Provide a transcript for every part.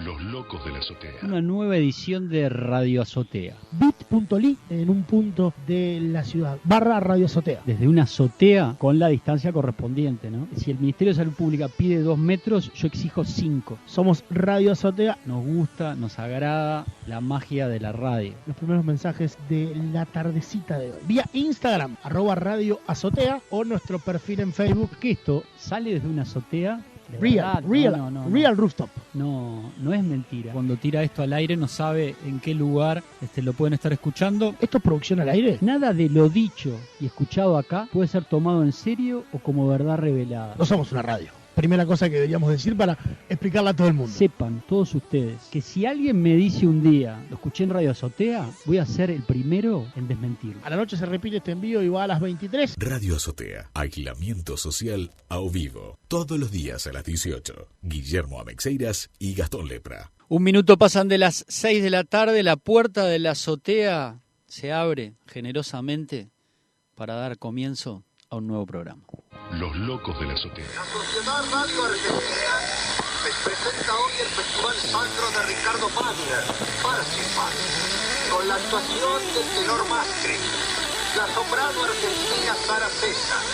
Los locos de la azotea. Una nueva edición de Radio Azotea. Bit.ly en un punto de la ciudad. /Radio Azotea. Desde una azotea con la distancia correspondiente, ¿no? Si el Ministerio de Salud Pública pide 2 metros, yo exijo 5. Somos Radio Azotea. Nos gusta, nos agrada la magia de la radio. Los primeros mensajes de la tardecita de hoy. Vía Instagram, @Radio Azotea, o nuestro perfil en Facebook. Que esto sale desde una azotea. Real Rooftop. No es mentira. Cuando tira esto al aire no sabe en qué lugar lo pueden estar escuchando. ¿Esto es producción al aire? Nada de lo dicho y escuchado acá puede ser tomado en serio o como verdad revelada. No somos una radio. Primera cosa que deberíamos decir para explicarla a todo el mundo. Sepan todos ustedes que si alguien me dice un día, lo escuché en Radio Azotea, voy a ser el primero en desmentirlo. A la noche se repite este envío y va a las 23. Radio Azotea, aislamiento social a vivo. Todos los días a las 18. Guillermo Ameixeiras y Gastón Lepra. 1 minuto pasan de las 6 de la tarde, la puerta de la azotea se abre generosamente para dar comienzo a un nuevo programa. Los locos de la azotea. La Sociedad Radio Argentina les presenta hoy el Festival Sacro de Ricardo Wagner, Parsifal, con la actuación del tenor Mastri, la soprano argentina Sara César,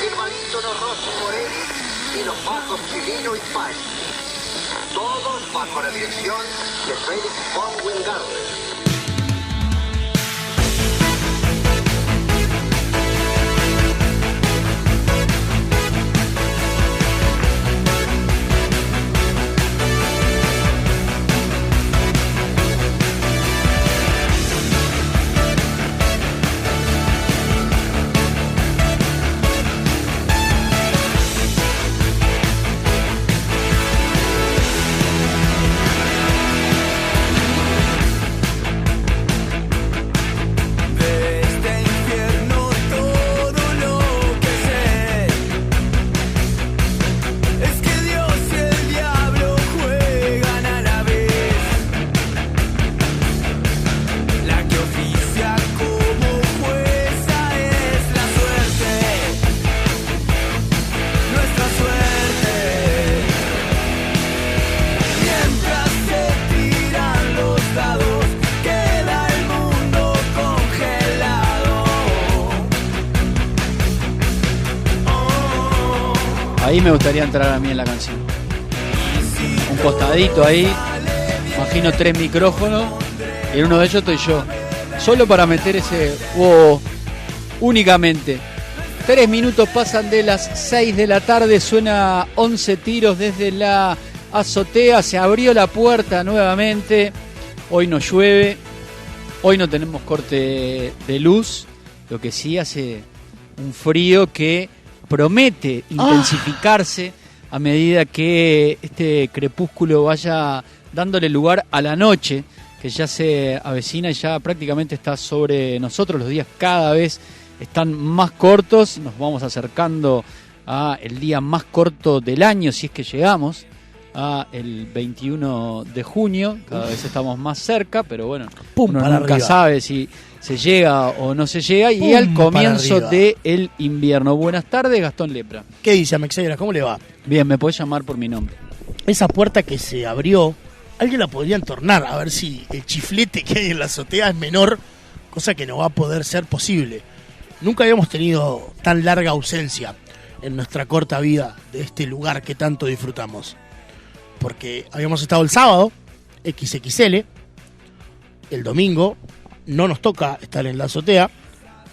el barítono Rossi Morelli y los bajos Chilino y Pachi. Todos bajo la dirección de Felix von Wingardner. Ahí me gustaría entrar a mí en la canción. Un costadito ahí, imagino 3 micrófonos y en uno de ellos estoy yo. Solo para meter ese únicamente. 3 minutos pasan de las 6 de la tarde, suena 11 tiros desde la azotea, se abrió la puerta nuevamente. Hoy no llueve, hoy no tenemos corte de luz, lo que sí hace un frío que promete intensificarse a medida que este crepúsculo vaya dándole lugar a la noche, que ya se avecina y ya prácticamente está sobre nosotros. Los días cada vez están más cortos, nos vamos acercando a el día más corto del año, si es que llegamos a el 21 de junio, cada vez estamos más cerca, pero bueno, uno nunca sabe si se llega o no se llega, y al comienzo del invierno. Buenas tardes, Gastón Lepra. ¿Qué dice, Ameixeiras? ¿Cómo le va? Bien, me podés llamar por mi nombre. Esa puerta que se abrió, alguien la podría entornar, a ver si el chiflete que hay en la azotea es menor, cosa que no va a poder ser posible. Nunca habíamos tenido tan larga ausencia en nuestra corta vida de este lugar que tanto disfrutamos. Porque habíamos estado el sábado, XXL, el domingo no nos toca estar en la azotea,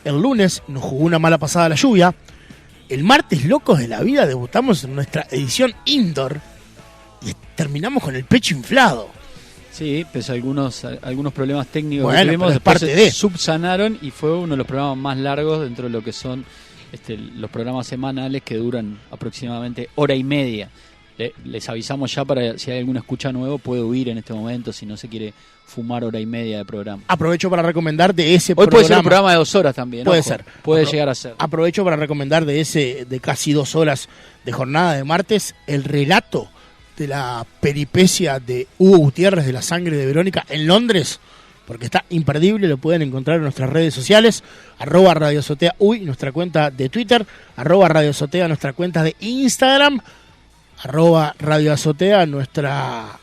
el lunes nos jugó una mala pasada la lluvia, el martes, locos de la vida, debutamos en nuestra edición indoor y terminamos con el pecho inflado. Sí, pese a algunos problemas técnicos que tuvimos, después se subsanaron y fue uno de los programas más largos dentro de lo que son los programas semanales, que duran aproximadamente hora y media. Les avisamos ya para si hay alguna escucha nuevo, puede huir en este momento si no se quiere fumar hora y media de programa. Aprovecho para recomendar de ese programa. Hoy puede ser un programa de 2 horas también. Puede ser. Puede llegar a ser. Aprovecho para recomendar de casi 2 horas de jornada de martes, el relato de la peripecia de Hugo Gutiérrez de La Sangre de Verónica en Londres, porque está imperdible. Lo pueden encontrar en nuestras redes sociales, @Radio Azotea Uy, nuestra cuenta de Twitter, @Radio Azotea, nuestra cuenta de Instagram, @Radio Azotea, nuestra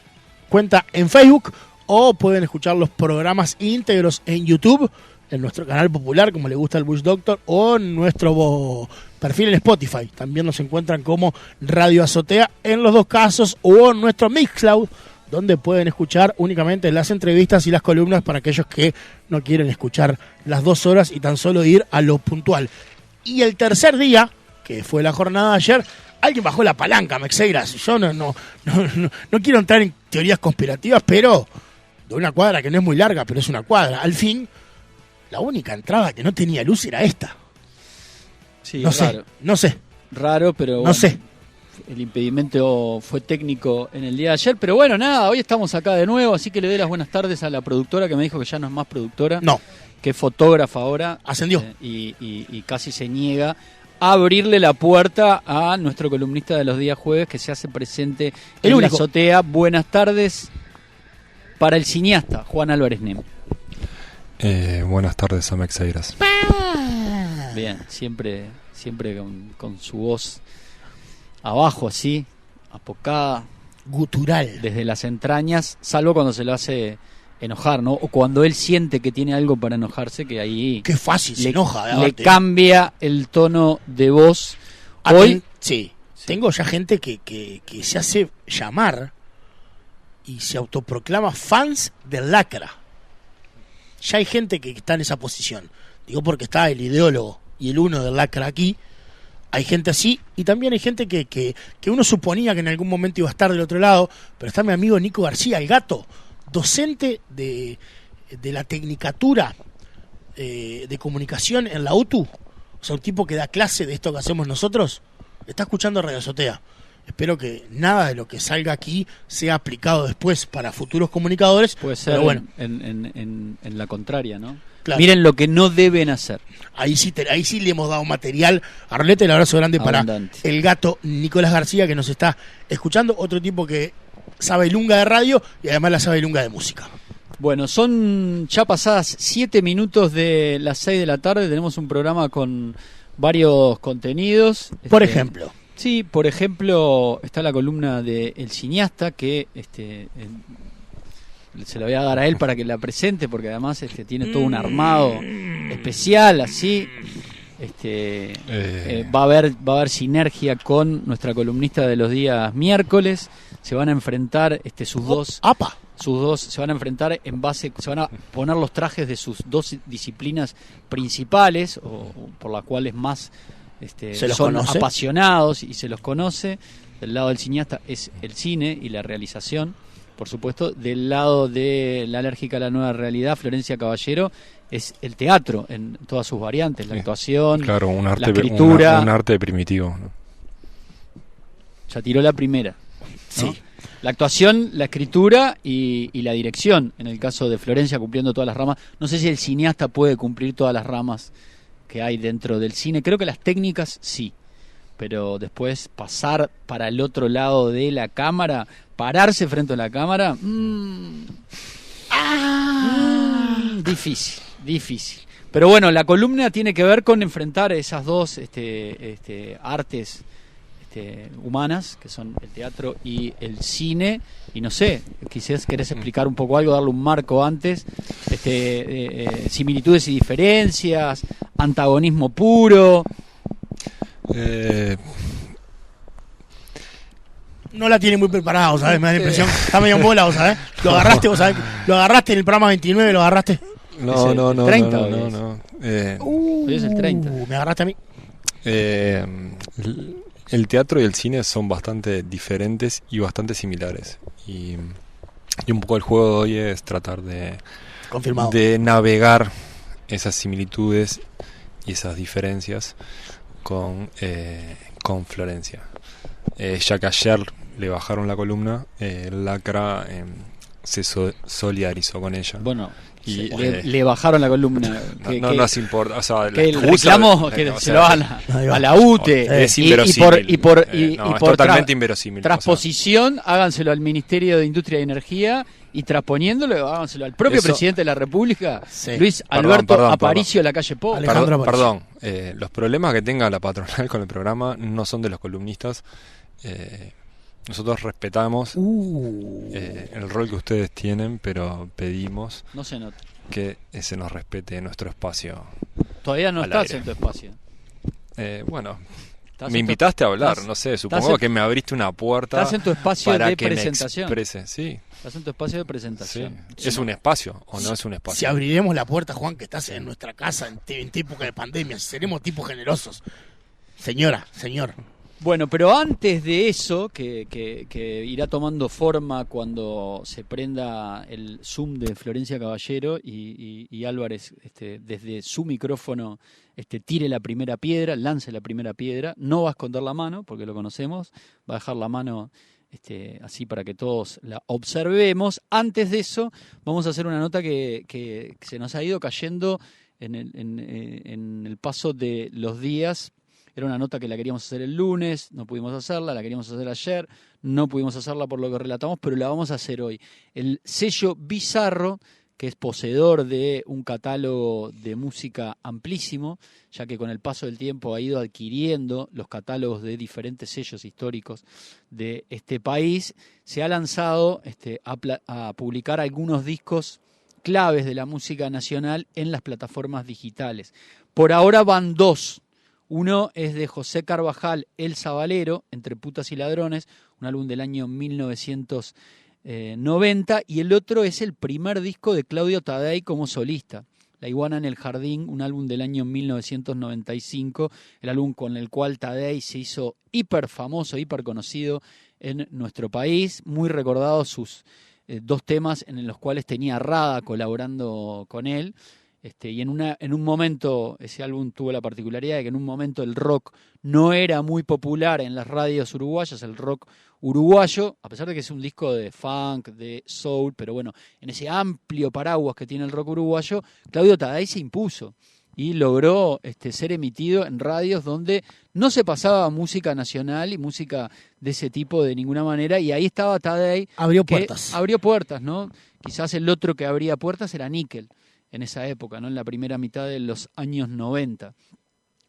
cuenta en Facebook o pueden escuchar los programas íntegros en YouTube, en nuestro canal popular, como le gusta el Bush Doctor, o en nuestro perfil en Spotify. También nos encuentran como Radio Azotea en los dos casos, o en nuestro Mixcloud, donde pueden escuchar únicamente las entrevistas y las columnas para aquellos que no quieren escuchar las 2 horas y tan solo ir a lo puntual. Y el tercer día, que fue la jornada de ayer, alguien bajó la palanca, Mexeiras. Yo no quiero entrar en teorías conspirativas, pero de una cuadra que no es muy larga, pero es una cuadra. Al fin, la única entrada que no tenía luz era esta. Sí, no sé. Raro, pero no sé. El impedimento fue técnico en el día de ayer, pero bueno, nada, hoy estamos acá de nuevo, así que le doy las buenas tardes a la productora que me dijo que ya no es más productora. No. Que es fotógrafa ahora. Ascendió. Y casi se niega a abrirle la puerta a nuestro columnista de los días jueves que se hace presente en la azotea. Buenas tardes para el cineasta Juan Álvarez Nem. Buenas tardes a Mexeiras. Bien, siempre con su voz abajo así, apocada, gutural, desde las entrañas, salvo cuando se lo hace enojar, ¿no? O cuando él siente que tiene algo para enojarse, que ahí qué fácil se enoja, le cambia el tono de voz. Hoy sí, tengo ya gente que se hace llamar y se autoproclama fans del Lacra. Ya hay gente que está en esa posición. Digo porque está el ideólogo y el uno del Lacra aquí. Hay gente así, y también hay gente que uno suponía que en algún momento iba a estar del otro lado, pero está mi amigo Nico García, el gato, docente de la tecnicatura de comunicación en la UTU, o sea, un tipo que da clase de esto que hacemos nosotros, está escuchando Radio Azotea. Espero que nada de lo que salga aquí sea aplicado después para futuros comunicadores. Puede ser, pero bueno, en la contraria, ¿no? Claro. Miren lo que no deben hacer. Ahí sí le hemos dado material a Roleta. El abrazo grande abundante para el gato Nicolás García, que nos está escuchando. Otro tipo que sabe lunga de radio y además la sabe lunga de música. Bueno, son ya pasadas 7 minutos de las 6 de la tarde. Tenemos un programa con varios contenidos. Por ejemplo. Sí, por ejemplo, está la columna de El Cineasta, que se la voy a dar a él para que la presente, porque además tiene todo un armado especial, así. Va a haber sinergia con nuestra columnista de los días miércoles. Se van a enfrentar sus dos se van a enfrentar se van a poner los trajes de sus dos disciplinas principales, o por las cuales más son apasionados y se los conoce. Del lado del cineasta es el cine y la realización, por supuesto. Del lado de la alérgica a la nueva realidad, Florencia Caballero, es el teatro en todas sus variantes, la actuación, claro, la escritura. Un arte primitivo, ¿no? Ya tiró la primera, ¿no? Sí. La actuación, la escritura y la dirección, en el caso de Florencia, cumpliendo todas las ramas. No sé si el cineasta puede cumplir todas las ramas que hay dentro del cine. Creo que las técnicas sí, pero después pasar para el otro lado de la cámara, pararse frente a la cámara, difícil. Pero bueno, la columna tiene que ver con enfrentar esas dos artes humanas, que son el teatro y el cine. Y no sé, quizás querés explicar un poco algo, darle un marco antes, similitudes y diferencias, antagonismo puro. No la tiene muy preparado, ¿sabes? Me da la impresión. Está medio en bola, ¿vos sabés? Lo agarraste, ¿vos sabés? Lo agarraste en el programa 29, lo agarraste. No. 30 no. Hoy es el 30. Me agarraste a mí. El teatro y el cine son bastante diferentes y bastante similares. Y un poco el juego de hoy es tratar de navegar esas similitudes y esas diferencias con Florencia. Ya que ayer le bajaron la columna, Lacra se solidarizó con ella. Bueno, y le bajaron la columna. No nos importa, o sea, que el reclamo que se lo hagan a la UTE. Es inverosímil. Y por totalmente inverosímil. Transposición, háganselo al Ministerio de Industria y Energía, y transponiéndolo, háganselo al propio presidente de la República, sí. Luis Alberto Aparicio de la calle Po. Perdón, los problemas que tenga la patronal con el programa no son de los columnistas. Nosotros respetamos el rol que ustedes tienen, pero pedimos No se nota. que se nos respete nuestro espacio. Todavía no al estás aire. en tu espacio. Bueno, Estás me en tu- invitaste a hablar, estás- no sé, estás supongo en- que me abriste una puerta Estás en tu espacio para de que presentación. me exprese. Sí, Estás en tu espacio de sí. presentación. ¿Es un espacio o no es un espacio? Si abriremos la puerta, Juan, que estás en nuestra casa en época de pandemia, seremos tipos generosos. Señora, señor. Bueno, pero antes de eso, que irá tomando forma cuando se prenda el Zoom de Florencia Caballero y Álvarez desde su micrófono tire la primera piedra, lance la primera piedra, no va a esconder la mano, porque lo conocemos, va a dejar la mano así para que todos la observemos. Antes de eso, vamos a hacer una nota que se nos ha ido cayendo en el paso de los días. Era una nota que la queríamos hacer el lunes, no pudimos hacerla, la queríamos hacer ayer, no pudimos hacerla por lo que relatamos, pero la vamos a hacer hoy. El sello Bizarro, que es poseedor de un catálogo de música amplísimo, ya que con el paso del tiempo ha ido adquiriendo los catálogos de diferentes sellos históricos de este país, se ha lanzado a publicar algunos discos claves de la música nacional en las plataformas digitales. Por ahora van 2. Uno es de José Carvajal, El Sabalero, Entre Putas y Ladrones, un álbum del año 1990, y el otro es el primer disco de Claudio Tadei como solista, La Iguana en el Jardín, un álbum del año 1995, el álbum con el cual Tadei se hizo hiper famoso, hiper conocido en nuestro país, muy recordados sus 2 temas en los cuales tenía Rada colaborando con él. Y en un momento, ese álbum tuvo la particularidad de que en un momento el rock no era muy popular en las radios uruguayas, el rock uruguayo, a pesar de que es un disco de funk, de soul, pero bueno, en ese amplio paraguas que tiene el rock uruguayo, Claudio Tadei se impuso y logró ser emitido en radios donde no se pasaba música nacional y música de ese tipo de ninguna manera, y ahí estaba Tadei. Abrió que puertas. Abrió puertas, ¿no? Quizás el otro que abría puertas era Níquel en esa época, ¿no? En la primera mitad de los años 90.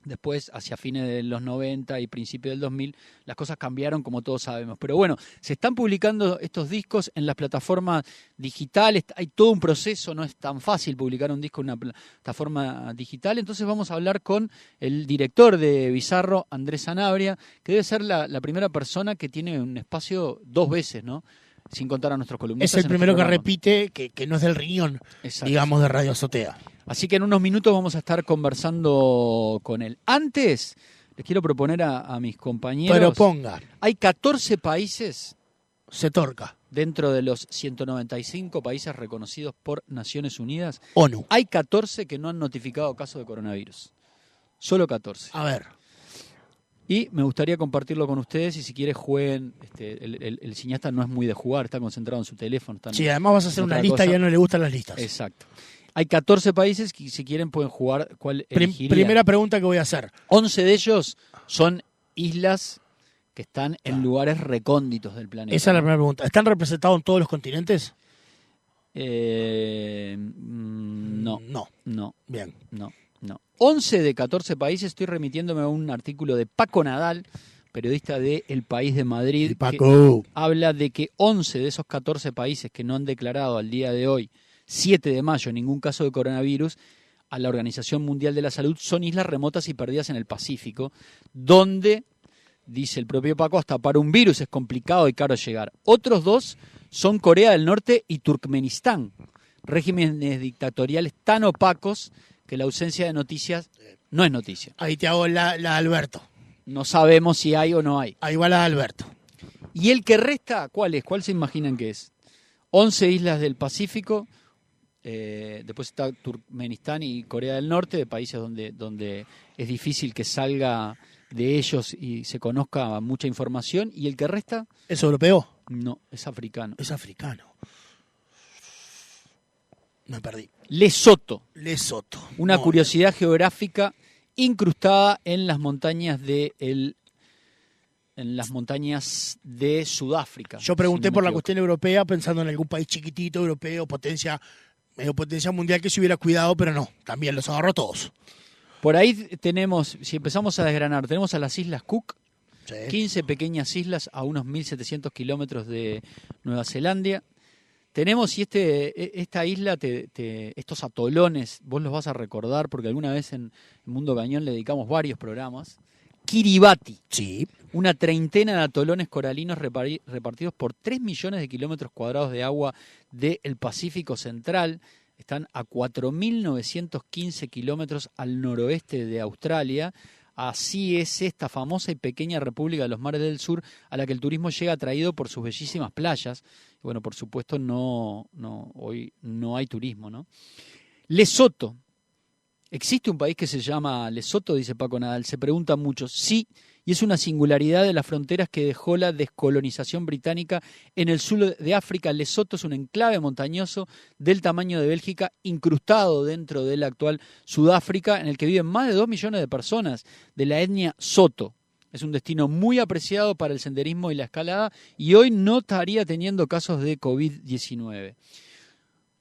Después, hacia fines de los 90 y principios del 2000, las cosas cambiaron, como todos sabemos. Pero bueno, se están publicando estos discos en las plataformas digitales. Hay todo un proceso, no es tan fácil publicar un disco en una plataforma digital. Entonces vamos a hablar con el director de Bizarro, Andrés Sanabria, que debe ser la primera persona que tiene un espacio 2 veces, ¿no? Sin contar a nuestros columnistas. Es el primero que programa. repite que no es del riñón, Exacto. digamos, de Radio Azotea. Así que en unos minutos vamos a estar conversando con él. Antes, les quiero proponer a mis compañeros... Pero ponga, Hay 14 países se torca. dentro de los 195 países reconocidos por Naciones Unidas. ONU. Hay 14 que no han notificado caso de coronavirus. Solo 14. A ver. Y me gustaría compartirlo con ustedes, y si quieren jueguen. El cineasta no es muy de jugar, está concentrado en su teléfono. Está en- Sí, además vas a hacer en una otra lista y cosa. ya no le gustan las listas. Exacto. Hay 14 países que si quieren pueden jugar. ¿Cuál elegirían? Primera pregunta que voy a hacer. 11 de ellos son islas que están en lugares recónditos del planeta. Esa es la primera pregunta. ¿Están representados en todos los continentes? No, No. no, Bien. no. 11 de 14 países, estoy remitiéndome a un artículo de Paco Nadal, periodista de El País de Madrid, El Paco. que habla de que 11 de esos 14 países que no han declarado al día de hoy, 7 de mayo, ningún caso de coronavirus, a la Organización Mundial de la Salud, son islas remotas y perdidas en el Pacífico, donde, dice el propio Paco, hasta para un virus es complicado y caro llegar. Otros 2 son Corea del Norte y Turkmenistán, regímenes dictatoriales tan opacos que la ausencia de noticias no es noticia. Ahí te hago la de Alberto. No sabemos si hay o no hay. Ahí va la de Alberto. ¿Y el que resta cuál es? ¿Cuál se imaginan que es? 11 islas del Pacífico, después está Turkmenistán y Corea del Norte, de países donde es difícil que salga de ellos y se conozca mucha información. ¿Y el que resta? ¿Es europeo? No, es africano. Es africano. Me perdí. Lesoto, Lesoto. una Muy curiosidad geográfica incrustada en las montañas de Sudáfrica. bien. Yo pregunté si no me por la equivoco. cuestión europea pensando en algún país chiquitito, europeo, medio potencia mundial que se hubiera cuidado, pero no. También los agarró a todos. Por ahí tenemos, si empezamos a desgranar, tenemos a las Islas Cook, Sí. 15 pequeñas islas a unos 1.700 kilómetros de Nueva Zelanda. Tenemos, y esta isla, estos atolones, vos los vas a recordar porque alguna vez en Mundo Cañón le dedicamos varios programas. Kiribati, Sí. una treintena de atolones coralinos repartidos por 3 millones de kilómetros cuadrados de agua del Pacífico Central. Están a 4.915 kilómetros al noroeste de Australia. Así es esta famosa y pequeña república de los mares del sur a la que el turismo llega atraído por sus bellísimas playas. Y bueno, por supuesto, hoy no hay turismo, ¿no? Lesoto. ¿Existe un país que se llama Lesoto? Dice Paco Nadal. Se preguntan muchos. Sí, y es una singularidad de las fronteras que dejó la descolonización británica en el sur de África. Lesoto es un enclave montañoso del tamaño de Bélgica, incrustado dentro del actual Sudáfrica, en el que viven más de 2 millones de personas de la etnia Soto. Es un destino muy apreciado para el senderismo y la escalada, y hoy no estaría teniendo casos de COVID-19.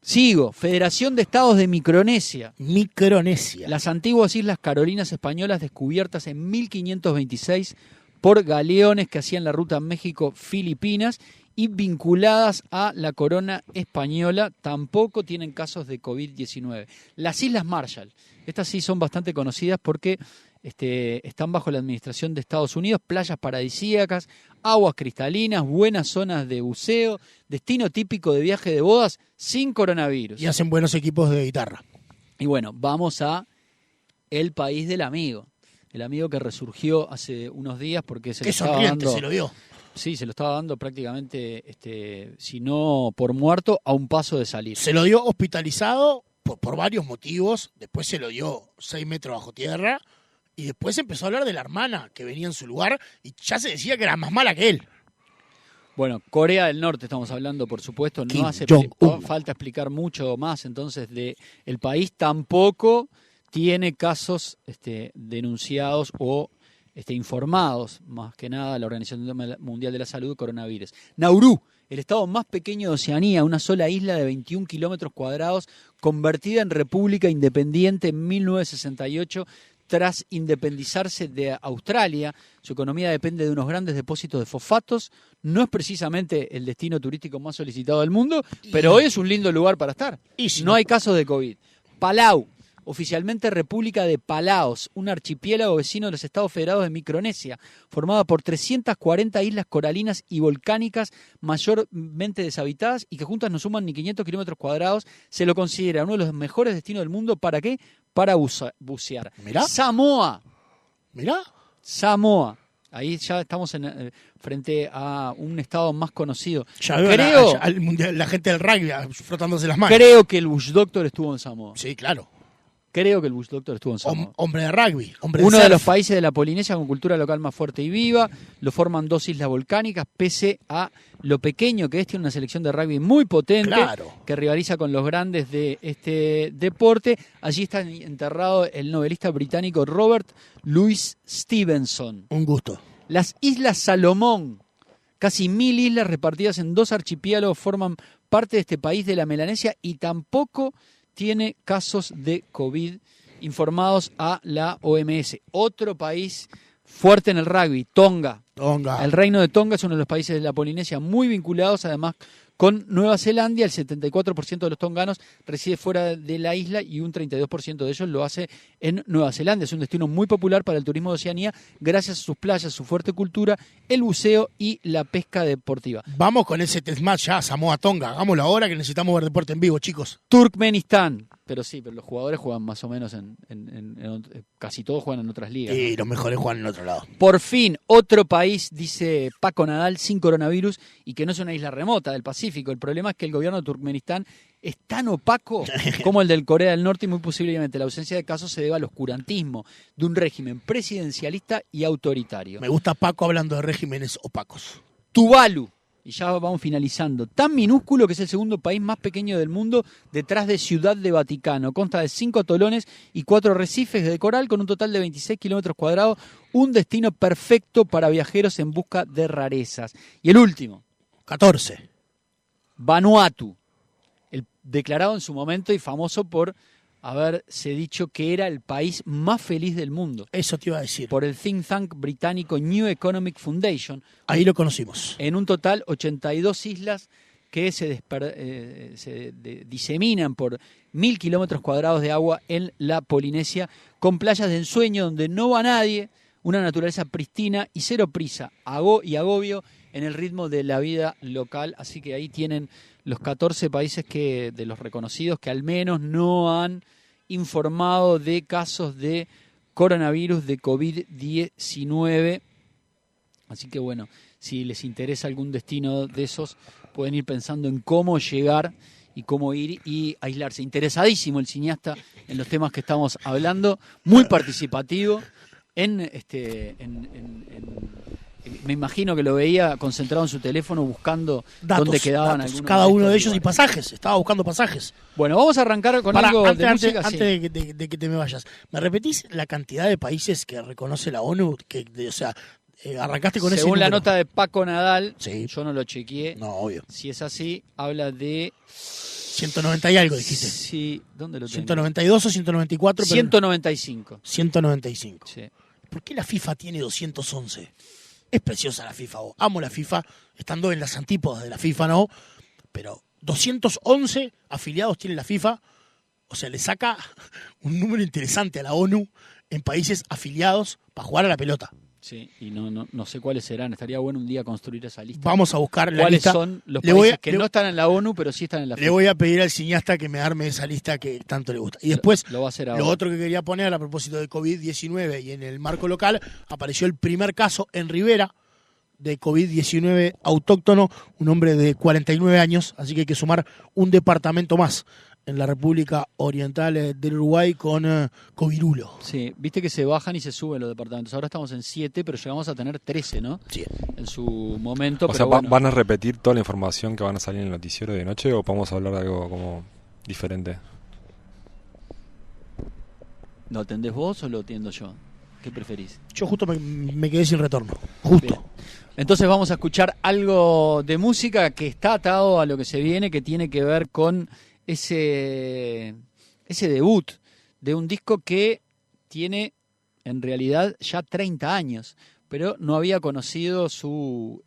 Sigo, Federación de Estados de Micronesia. Micronesia. Las antiguas Islas Carolinas Españolas descubiertas en 1526 por galeones que hacían la ruta México-Filipinas y vinculadas a la corona española, tampoco tienen casos de COVID-19. Las Islas Marshall, estas sí son bastante conocidas porque están bajo la administración de Estados Unidos, playas paradisíacas, aguas cristalinas, buenas zonas de buceo, destino típico de viaje de bodas sin coronavirus. Y hacen buenos equipos de guitarra. Y bueno, vamos a el país del amigo. El amigo que resurgió hace unos días porque se Qué le estaba sonriente dando... se lo dio. Sí, se lo estaba dando prácticamente, si no por muerto, a un paso de salir. Se lo dio hospitalizado por varios motivos. Después se lo dio 6 metros bajo tierra. Y después empezó a hablar de la hermana que venía en su lugar y ya se decía que era más mala que él. Bueno, Corea del Norte estamos hablando, por supuesto, Kim no hace Jong-un. falta explicar mucho más, entonces el país tampoco tiene casos denunciados o informados, más que nada la Organización Mundial de la Salud, coronavirus. Nauru, el estado más pequeño de Oceanía, una sola isla de 21 kilómetros cuadrados, convertida en república independiente en 1968, tras independizarse de Australia. Su economía depende de unos grandes depósitos de fosfatos. No es precisamente el destino turístico más solicitado del mundo, pero hoy es un lindo lugar para estar. No hay casos de COVID. Palau, oficialmente República de Palaos, un archipiélago vecino de los Estados Federados de Micronesia, formada por 340 islas coralinas y volcánicas mayormente deshabitadas y que juntas no suman ni 500 kilómetros cuadrados. Se lo considera uno de los mejores destinos del mundo. ¿Para qué? Para bucear. ¿Mirá? Samoa. Mirá. Samoa. Ahí ya estamos frente a un estado más conocido. Ya veo la gente del rugby frotándose las manos. Creo que el Bush Doctor estuvo en Samoa. Sí, claro. Creo que el Bush Doctor estuvo en Samoa. Hombre de rugby. Uno de los países de la Polinesia con cultura local más fuerte y viva. Lo forman 2 islas volcánicas, pese a lo pequeño que es. Tiene una selección de rugby muy potente, claro, que rivaliza con los grandes de este deporte. Allí está enterrado el novelista británico Robert Louis Stevenson. Un gusto. Las Islas Salomón, casi 1000 islas repartidas en 2 archipiélagos, forman parte de este país de la Melanesia y tampoco tiene casos de COVID informados a la OMS. Otro país fuerte en el rugby, Tonga. El reino de Tonga es uno de los países de la Polinesia muy vinculados, además, con Nueva Zelanda. El 74% de los tonganos reside fuera de la isla y un 32% de ellos lo hace en Nueva Zelanda. Es un destino muy popular para el turismo de Oceanía gracias a sus playas, su fuerte cultura, el buceo y la pesca deportiva. Vamos con ese test match ya, Samoa-Tonga. Hagámoslo ahora que necesitamos ver deporte en vivo, chicos. Turkmenistán. Pero sí, pero los jugadores juegan más o menos casi todos juegan en otras ligas. Y ¿no? Los mejores juegan en otro lado. Por fin, otro país, dice Paco Nadal, sin coronavirus y que no es una isla remota del Pacífico. El problema es que el gobierno de Turkmenistán es tan opaco como el del Corea del Norte y muy posiblemente la ausencia de casos se deba al oscurantismo de un régimen presidencialista y autoritario. Me gusta Paco hablando de regímenes opacos. Tuvalu. Y ya vamos finalizando. Tan minúsculo que es el segundo país más pequeño del mundo detrás de Ciudad de Vaticano. Consta de 5 atolones y 4 arrecifes de coral con un total de 26 kilómetros cuadrados. Un destino perfecto para viajeros en busca de rarezas. Y el último. 14. Vanuatu. El declarado en su momento y famoso por haberse dicho que era el país más feliz del mundo. Eso te iba a decir. Por el think tank británico New Economic Foundation. Ahí lo conocimos. En un total 82 islas que se diseminan por 1.000 kilómetros cuadrados de agua en la Polinesia, con playas de ensueño donde no va nadie, una naturaleza pristina y cero prisa y agobio en el ritmo de la vida local. Así que ahí tienen los 14 países de los reconocidos que al menos no han informado de casos de coronavirus, de COVID-19. Así que bueno, si les interesa algún destino de esos, pueden ir pensando en cómo llegar y cómo ir y aislarse. Interesadísimo el cineasta en los temas que estamos hablando, muy participativo. Me imagino que lo veía concentrado en su teléfono buscando dónde quedaban algunos. Cada uno de ellos y pasajes. Estaba buscando pasajes. Bueno, vamos a arrancar con algo de música. Antes de que te me vayas, ¿me repetís la cantidad de países que reconoce la ONU? Arrancaste con ese Según la número. nota de Paco Nadal, sí. Yo no lo chequeé. No, obvio. Si es así, habla de 190 y algo, dijiste. Sí, ¿dónde lo tengo? 192 o 194. 195. 195. Sí. ¿Por qué la FIFA tiene 211? Es preciosa la FIFA, amo la FIFA, estando en las antípodas de la FIFA, ¿no? Pero 211 afiliados tiene la FIFA, o sea, le saca un número interesante a la ONU en países afiliados para jugar a la pelota. Sí, y no sé cuáles serán. Estaría bueno un día construir esa lista. Vamos a buscar la ¿Cuáles lista. son los países que no están en la ONU, pero sí están en la FIFA? Le voy a pedir al cineasta que me arme esa lista que tanto le gusta. Y después, lo va a hacer ahora. Lo otro que quería poner a propósito de COVID-19 y en el marco local, apareció el primer caso en Rivera de COVID-19 autóctono, un hombre de 49 años, así que hay que sumar un departamento más en la República Oriental del Uruguay con Covirulo. Sí, viste que se bajan y se suben los departamentos. Ahora estamos en 7, pero llegamos a tener 13, ¿no? Sí. En su momento. O sea, ¿van a repetir toda la información que van a salir en el noticiero de noche o podemos hablar de algo como diferente? ¿Lo atendés vos o lo atiendo yo? ¿Qué preferís? Yo justo me quedé sin retorno. Justo. Bien. Entonces vamos a escuchar algo de música que está atado a lo que se viene, que tiene que ver con ese debut de un disco que tiene en realidad ya 30 años, pero no había conocido su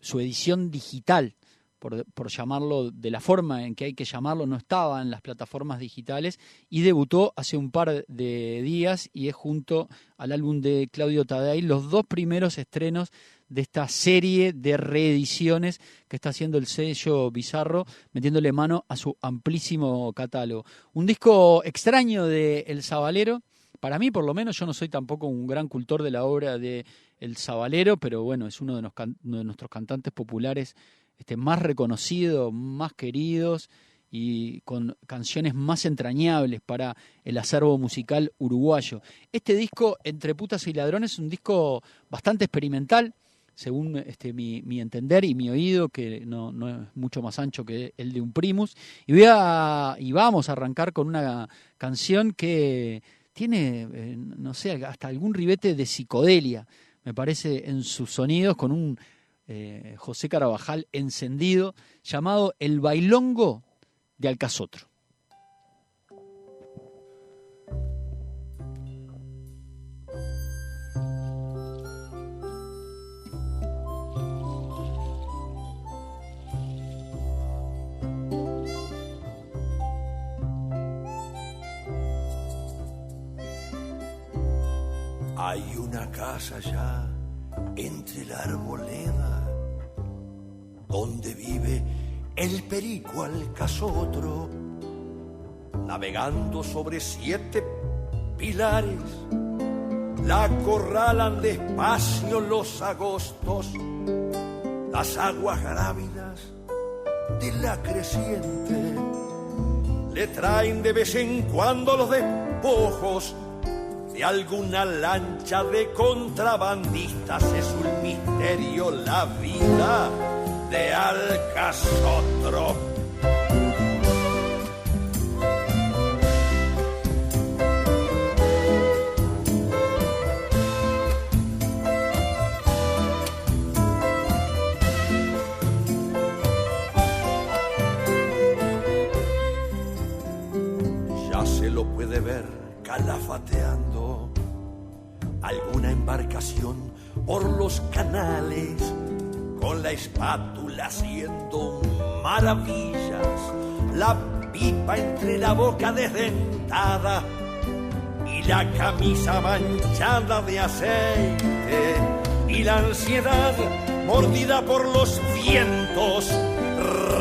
edición digital, por llamarlo de la forma en que hay que llamarlo. No estaba en las plataformas digitales y debutó hace un par de días y es junto al álbum de Claudio Tadei los dos primeros estrenos de esta serie de reediciones que está haciendo el sello Bizarro, metiéndole mano a su amplísimo catálogo. Un disco extraño de El Sabalero. Para mí, por lo menos, yo no soy tampoco un gran cultor de la obra de El Sabalero, pero bueno, es uno de nuestros cantantes populares más reconocidos, más queridos y con canciones más entrañables para el acervo musical uruguayo. Este disco, Entre Putas y Ladrones, es un disco bastante experimental, según mi entender y mi oído, que no es mucho más ancho que el de un Primus. Y vamos a arrancar con una canción que tiene, no sé, hasta algún ribete de psicodelia, me parece, en sus sonidos, con un José Carabajal encendido, llamado El Bailongo de Alcazotro. Hay una casa allá entre la arboleda donde vive el perico Alcazotro, navegando sobre 7 pilares. La acorralan despacio los agostos, las aguas grávidas de la creciente. Le traen de vez en cuando los despojos de alguna lancha de contrabandistas. Es un misterio la vida de Alcazotro. lo puede ver calafateando alguna embarcación por los canales, con la espátula haciendo maravillas, la pipa entre la boca desdentada y la camisa manchada de aceite, y la ansiedad mordida por los vientos.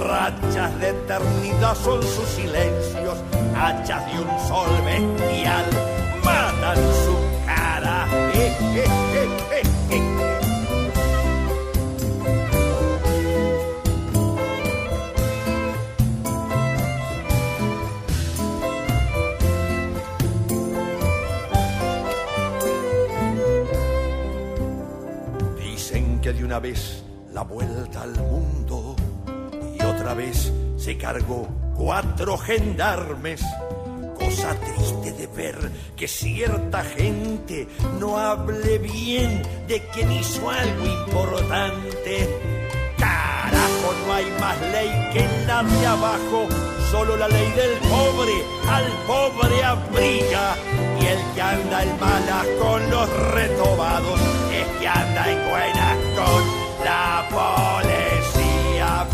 Rachas de eternidad son sus silencios, hachas de un sol bestial matan su cara. Dicen que de una vez la vuelta al mundo y otra vez se cargó 4 gendarmes. Cosa triste de ver que cierta gente no hable bien de quien hizo algo importante. Carajo, no hay más ley que la de abajo, solo la ley del pobre al pobre abriga. Y el que anda en malas con los retobados es que anda en buenas con la policía.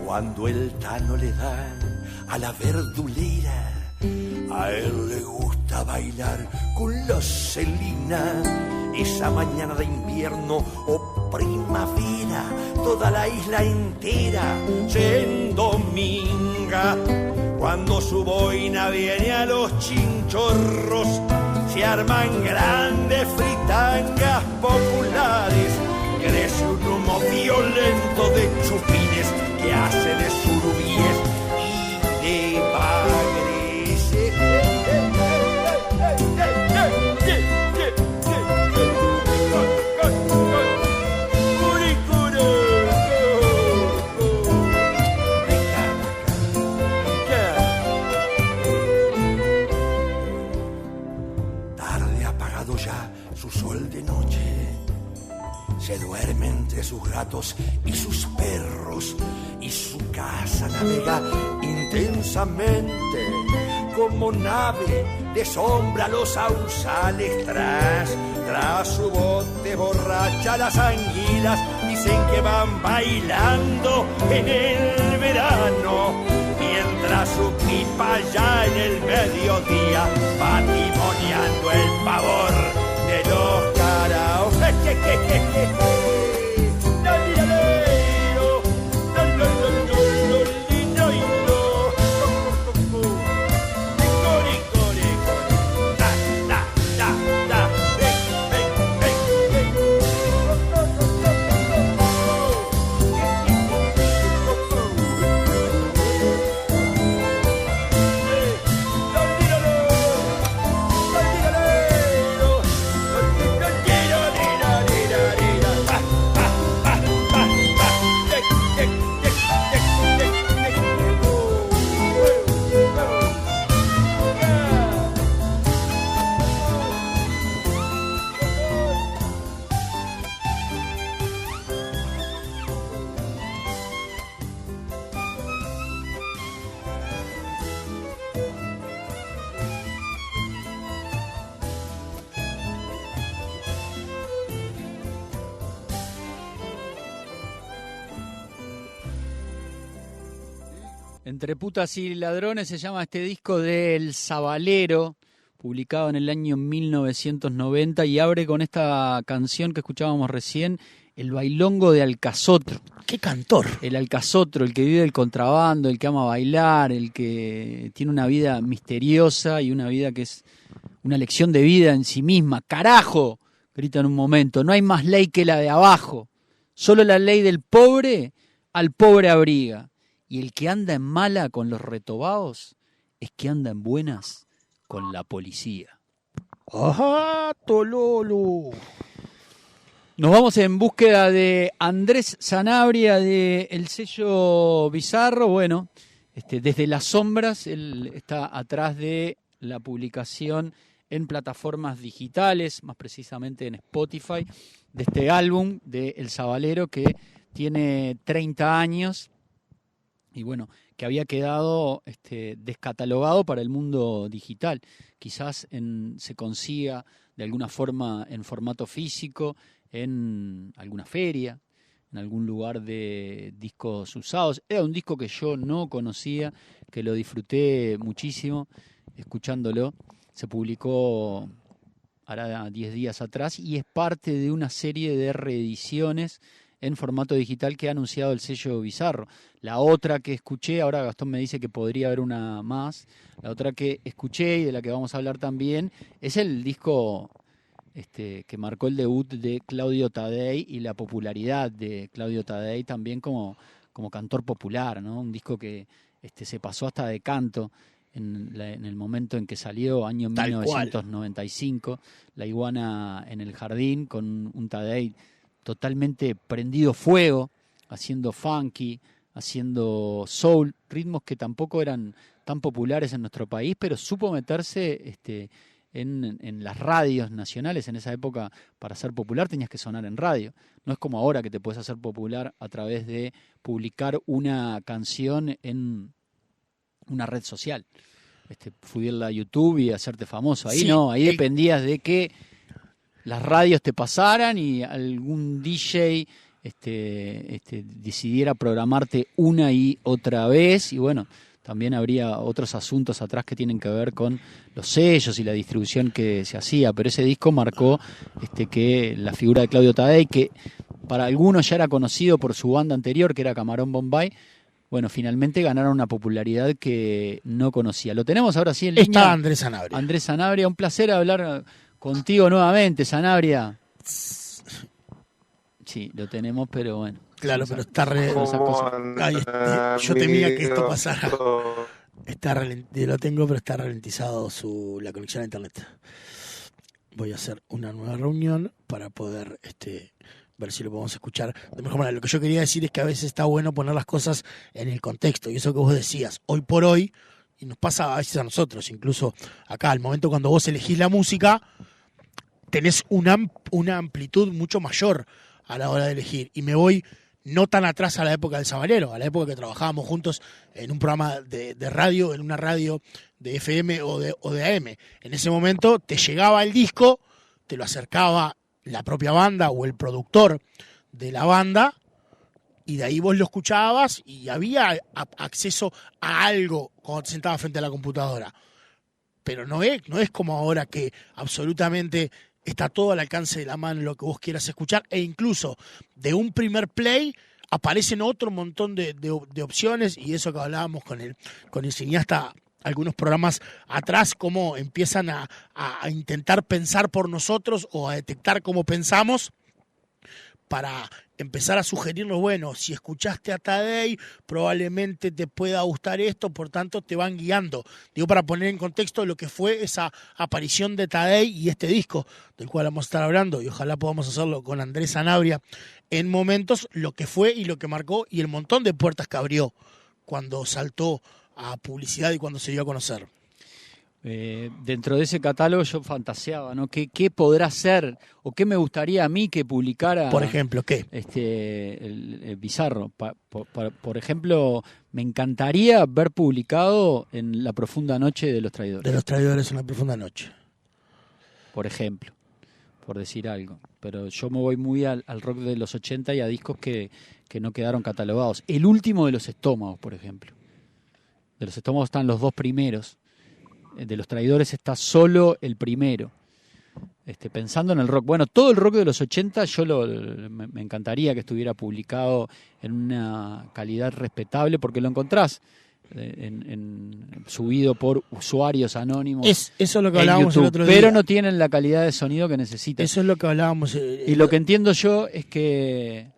Cuando el Tano le dan a la verdulera, a él le gusta bailar con la Celina. Esa mañana de invierno o primavera, toda la isla entera se endominga. Cuando su boina viene a los chinchorros, se arman grandes fritangas populares. Crece un humo violento de chupines que hace de surubíes y de bagres. Tarde apagado ya su sol de noche, se duerme entre sus gatos y sus perros, y su casa navega intensamente como nave de sombra los sausales. Tras su bote borracha las anguilas dicen que van bailando en el verano, mientras su pipa ya en el mediodía va timoneando el pavor de los caraos. Entre putas y ladrones se llama este disco del Sabalero, publicado en el año 1990, y abre con esta canción que escuchábamos recién, El Bailongo de Alcazotro. ¡Qué cantor! El Alcazotro, el que vive del contrabando, el que ama bailar, el que tiene una vida misteriosa y una vida que es una lección de vida en sí misma. ¡Carajo!, grita en un momento, no hay más ley que la de abajo. Solo la ley del pobre al pobre abriga. Y el que anda en mala con los retobados es que anda en buenas con la policía. ¡Ajá, Tololo! Nos vamos en búsqueda de Andrés Sanabria de El Sello Bizarro. Bueno, Desde las sombras, él está atrás de la publicación en plataformas digitales, más precisamente en Spotify, de este álbum de El Sabalero que tiene 30 años y bueno, que había quedado descatalogado para el mundo digital. Quizás se consiga de alguna forma en formato físico, en alguna feria, en algún lugar de discos usados. Era un disco que yo no conocía, que lo disfruté muchísimo escuchándolo. Se publicó hará 10 días atrás y es parte de una serie de reediciones en formato digital que ha anunciado el sello Bizarro. La otra que escuché, ahora Gastón me dice que podría haber una más, la otra que escuché y de la que vamos a hablar también es el disco que marcó el debut de Claudio Tadei y la popularidad de Claudio Tadei también como cantor popular, ¿no? Un disco que se pasó hasta de canto en el momento en que salió, año 1995, La iguana en el jardín, con un Tadei totalmente prendido fuego, haciendo funky, haciendo soul, ritmos que tampoco eran tan populares en nuestro país, pero supo meterse en las radios nacionales. En esa época, para ser popular tenías que sonar en radio. No es como ahora que te puedes hacer popular a través de publicar una canción en una red social. Subirla a YouTube y hacerte famoso. Ahí sí, no, ahí dependías de que las radios te pasaran y algún DJ decidiera programarte una y otra vez. Y bueno, también habría otros asuntos atrás que tienen que ver con los sellos y la distribución que se hacía. Pero ese disco marcó que la figura de Claudio Tadei, que para algunos ya era conocido por su banda anterior, que era Camarón Bombay, bueno, finalmente ganaron una popularidad que no conocía. Lo tenemos ahora sí en línea. Está Andrés Sanabria. Andrés Sanabria, un placer hablar contigo nuevamente, Sanabria. Sí, lo tenemos, pero bueno. Claro, pero está yo temía que esto pasara. Lo tengo, pero está ralentizado la conexión a internet. Voy a hacer una nueva reunión para poder ver si lo podemos escuchar de mejor manera. Lo que yo quería decir es que a veces está bueno poner las cosas en el contexto, y eso que vos decías, hoy por hoy, y nos pasa a veces a nosotros, incluso acá, al momento cuando vos elegís la música, tenés una amplitud mucho mayor a la hora de elegir, y me voy no tan atrás a la época del Sabalero, a la época que trabajábamos juntos en un programa de radio, en una radio de FM o de AM. En ese momento te llegaba el disco, te lo acercaba la propia banda o el productor de la banda, y de ahí vos lo escuchabas y había acceso a algo cuando te sentabas frente a la computadora. Pero no es como ahora que absolutamente está todo al alcance de la mano lo que vos quieras escuchar, e incluso de un primer play aparecen otro montón de opciones, y eso que hablábamos con el cineasta algunos programas atrás, cómo empiezan a intentar pensar por nosotros o a detectar cómo pensamos para empezar a sugerirnos, bueno, si escuchaste a Tadei, probablemente te pueda gustar esto, por tanto te van guiando. Digo, para poner en contexto lo que fue esa aparición de Tadei y este disco del cual vamos a estar hablando, y ojalá podamos hacerlo con Andrés Sanabria en momentos, lo que fue y lo que marcó y el montón de puertas que abrió cuando saltó a publicidad y cuando se dio a conocer. Dentro de ese catálogo yo fantaseaba, ¿no? ¿Qué podrá ser o qué me gustaría a mí que publicara? Por ejemplo, ¿qué? El Bizarro. Por ejemplo, me encantaría ver publicado En la profunda noche de Los Traidores. De Los Traidores en la profunda noche. Por ejemplo, por decir algo. Pero yo me voy muy al rock de los 80 y a discos que no quedaron catalogados. El último de Los Estómagos, por ejemplo. De Los Estómagos están los dos primeros. De Los Traidores está solo el primero. Pensando en el rock. Bueno, todo el rock de los 80 me encantaría que estuviera publicado en una calidad respetable, porque lo encontrás subido por usuarios anónimos. Eso es lo que hablábamos YouTube, el otro día. pero no tienen la calidad de sonido que necesitan. Eso es lo que hablábamos. Y lo que entiendo yo es que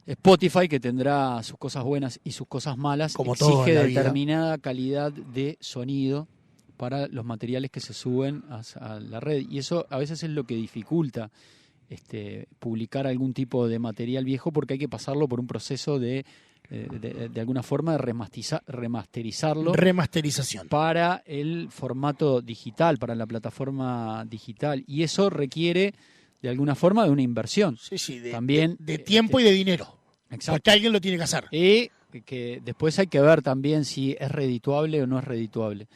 Spotify, que tendrá sus cosas buenas y sus cosas malas, como exige determinada calidad de sonido para los materiales que se suben a la red, y eso a veces es lo que dificulta publicar algún tipo de material viejo, porque hay que pasarlo por un proceso de de alguna forma de remasterizarlo. Remasterización. Para el formato digital, para la plataforma digital. Y eso requiere, de alguna forma, de una inversión. Sí, también de tiempo y de dinero. Exacto. Porque alguien lo tiene que hacer. Y que después hay que ver también si es redituable o no es redituable.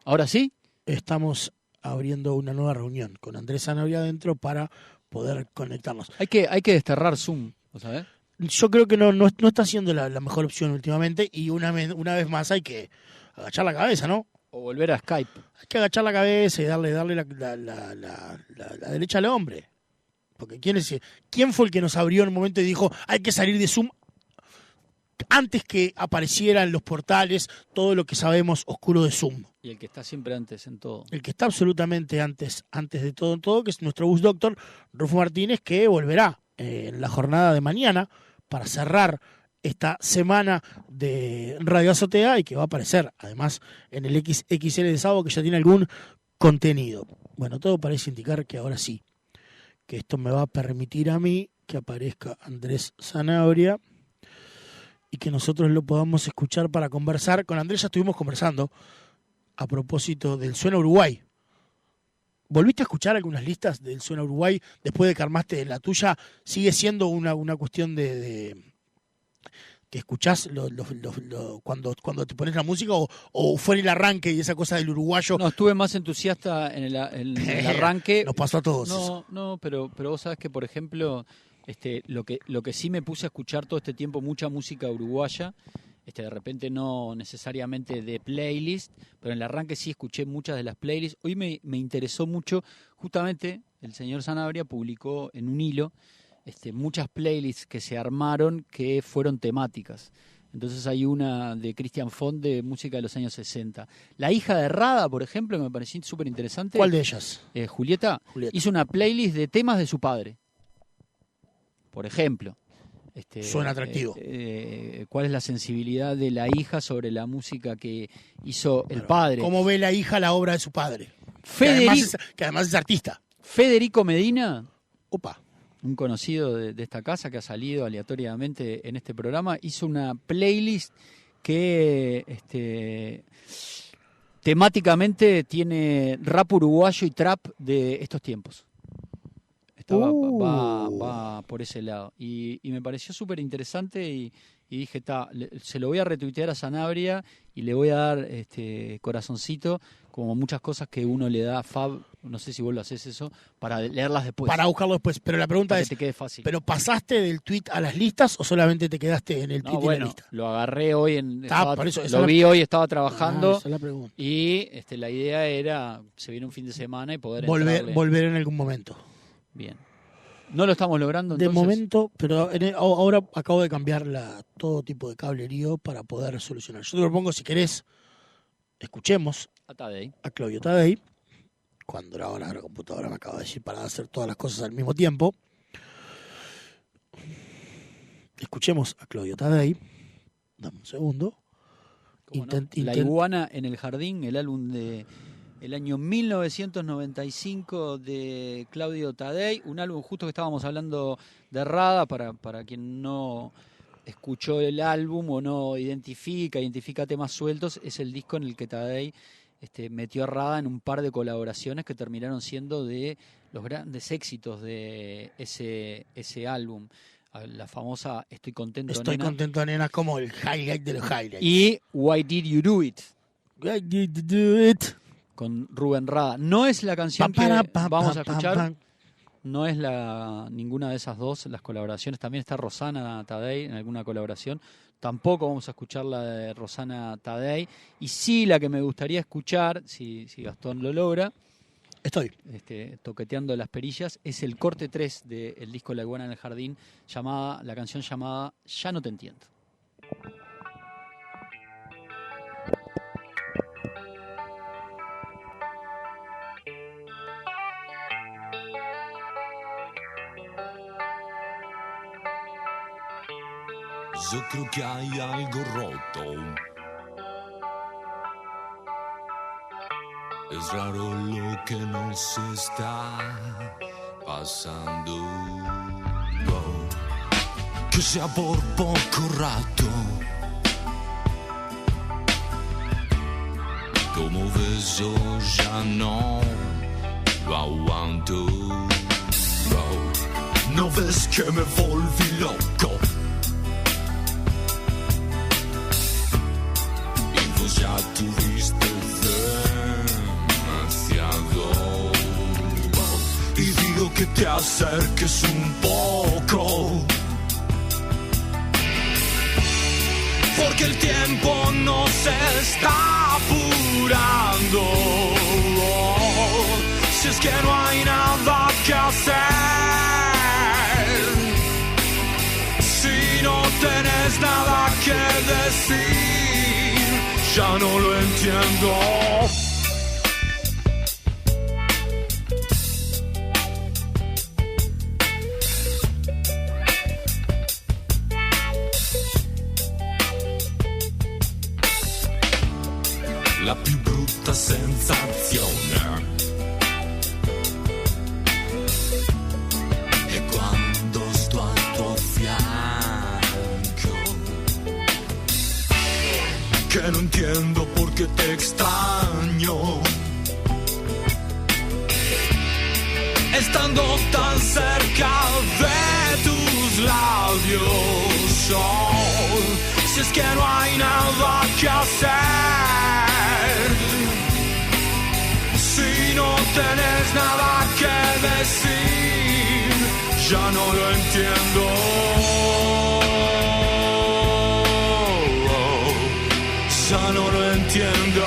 Ahora sí. Estamos abriendo una nueva reunión con Andrés Zanabria adentro para poder conectarnos. Hay que desterrar Zoom, ¿sabes? Yo creo que no está siendo la mejor opción últimamente y una vez más hay que agachar la cabeza, ¿no? O volver a Skype. Hay que agachar la cabeza y darle la derecha al hombre. Porque ¿quién fue el que nos abrió en un momento y dijo hay que salir de Zoom antes que apareciera en los portales todo lo que sabemos oscuro de Zoom? Y el que está siempre antes en todo. El que está absolutamente antes de todo en todo, que es nuestro bus doctor, Rufo Martínez, que volverá en la jornada de mañana para cerrar esta semana de Radio Azotea y que va a aparecer además en el XXL de sábado, que ya tiene algún contenido. Bueno, todo parece indicar que ahora sí, que esto me va a permitir a mí que aparezca Andrés Zanabria y que nosotros lo podamos escuchar para conversar. Con Andrés ya estuvimos conversando a propósito del Suena Uruguay. ¿Volviste a escuchar algunas listas del Suena Uruguay después de que armaste la tuya? ¿Sigue siendo una cuestión de que escuchás cuando te pones la música o fue en el arranque y esa cosa del uruguayo? No, estuve más entusiasta en el arranque. Nos pasó a todos. No, pero vos sabés que, por ejemplo, lo que sí me puse a escuchar todo este tiempo, mucha música uruguaya. De repente no necesariamente de playlist, pero en el arranque sí escuché muchas de las playlists. Hoy me interesó mucho, justamente el señor Zanabria publicó en un hilo muchas playlists que se armaron que fueron temáticas. Entonces hay una de Cristian Font de música de los años 60. La hija de Rada, por ejemplo, que me pareció súper interesante. ¿Cuál de ellas? Julieta hizo una playlist de temas de su padre, por ejemplo. Suena atractivo. ¿Cuál es la sensibilidad de la hija sobre la música que hizo el padre? ¿Cómo ve la hija la obra de su padre? Que además es artista. Federico Medina, opa, un conocido de esta casa que ha salido aleatoriamente en este programa, hizo una playlist que temáticamente tiene rap uruguayo y trap de estos tiempos. Va por ese lado. Y me pareció súper interesante y dije, se lo voy a retuitear a Zanabria y le voy a dar corazoncito, como muchas cosas que uno le da a Fab, no sé si vos lo haces eso, para leerlas después. Para buscarlo después, pero la pregunta es, que te quede fácil. ¿Pero pasaste del tweet a las listas o solamente te quedaste en el tweet y la lista? Lo agarré hoy, hoy, estaba trabajando esa es la pregunta. Y la idea era, se viene un fin de semana y poder volver en algún momento. Bien. No lo estamos logrando entonces. De momento, pero ahora acabo de cambiar todo tipo de cablerío para poder solucionar. Yo te propongo, si querés, escuchemos a Claudio Tadei, cuando ahora la computadora me acaba de decir para hacer todas las cosas al mismo tiempo. Escuchemos a Claudio Tadei. Dame un segundo. La iguana en el jardín, el álbum de el año 1995 de Claudio Tadei, un álbum justo que estábamos hablando de Rada, para quien no escuchó el álbum o no identifica temas sueltos, es el disco en el que Tadei metió a Rada en un par de colaboraciones que terminaron siendo de los grandes éxitos de ese álbum. La famosa Estoy contento, nena, como el highlight de los highlights. Y Why Did You Do It? Why Did You Do It? Con Rubén Rada. No es la canción que vamos a escuchar, no es ninguna de esas dos, las colaboraciones. También está Rosana Tadei en alguna colaboración. Tampoco vamos a escuchar la de Rosana Tadei. Y sí, la que me gustaría escuchar, si Gastón lo logra, estoy toqueteando las perillas, es el corte 3 del disco La iguana en el jardín, la canción llamada Ya no te entiendo. Yo creo que hay algo roto. Es raro lo que nos está pasando. que sea por poco rato. Como ves yo ya no lo aguanto. No ves que me volví loco. Y vos ya tuviste demasiado. Y digo que te acerques un poco, porque el tiempo no se está apurando. Si es que no hay nada que hacer, si no tenés nada que decir, ya no lo entiendo. La più brutta sensazione è quando sto al tuo fianco, che no entiendo por qué te extraño, estando tan cerca de tus labios. Oh, si es que no hay nada que hacer, si no tenés nada que decir, ya no lo entiendo. Ya no lo entiendo.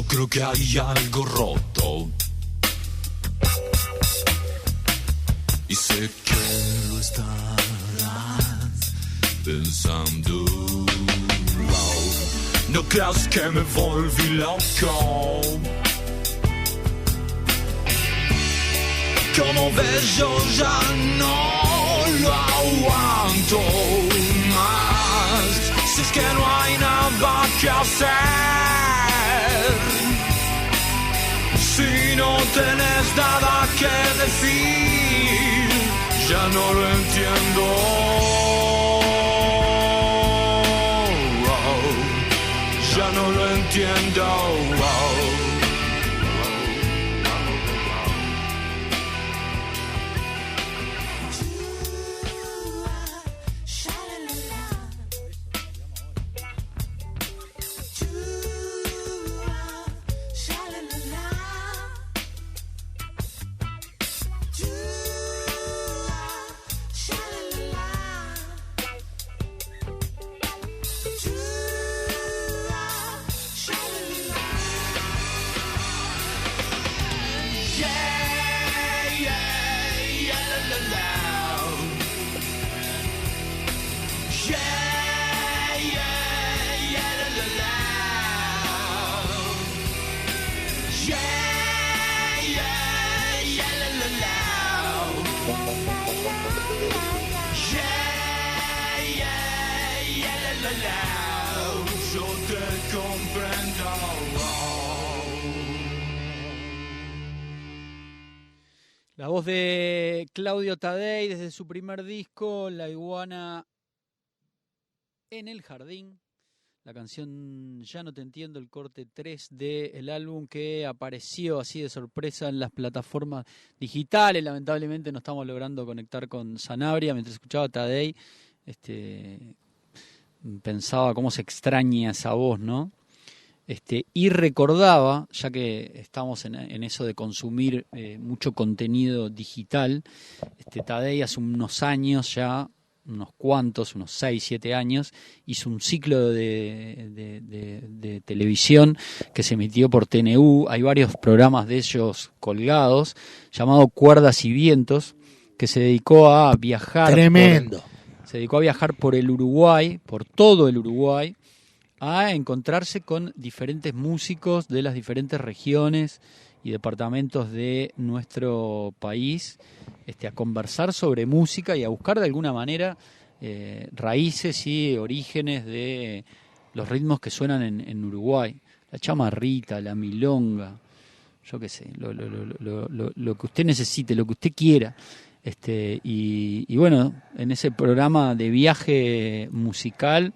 Creo que hay algo roto y sé que lo estarás pensando. No creas que me volví loco. Como ves yo ya no lo aguanto más. Si es que no hay nada que hacer, si no tenés nada que decir, ya no lo entiendo. Ya no lo entiendo. La voz de Claudio Tadei desde su primer disco, La iguana en el jardín. La canción Ya no te entiendo, el corte 3 del álbum que apareció así de sorpresa en las plataformas digitales. Lamentablemente no estamos logrando conectar con Sanabria. Mientras escuchaba a Tadei, pensaba cómo se extraña esa voz, ¿no? Y recordaba, ya que estamos en eso de consumir mucho contenido digital, Tadei hace unos años ya, unos 6, 7 años, hizo un ciclo de televisión que se emitió por TNU. Hay varios programas de ellos colgados, llamado Cuerdas y Vientos, que se dedicó a viajar. Tremendo. Se dedicó a viajar por el Uruguay, por todo el Uruguay, a encontrarse con diferentes músicos de las diferentes regiones y departamentos de nuestro país a conversar sobre música y a buscar de alguna manera raíces y orígenes de los ritmos que suenan en Uruguay. La chamarrita, la milonga, yo qué sé, lo que usted necesite, lo que usted quiera. Y bueno, en ese programa de viaje musical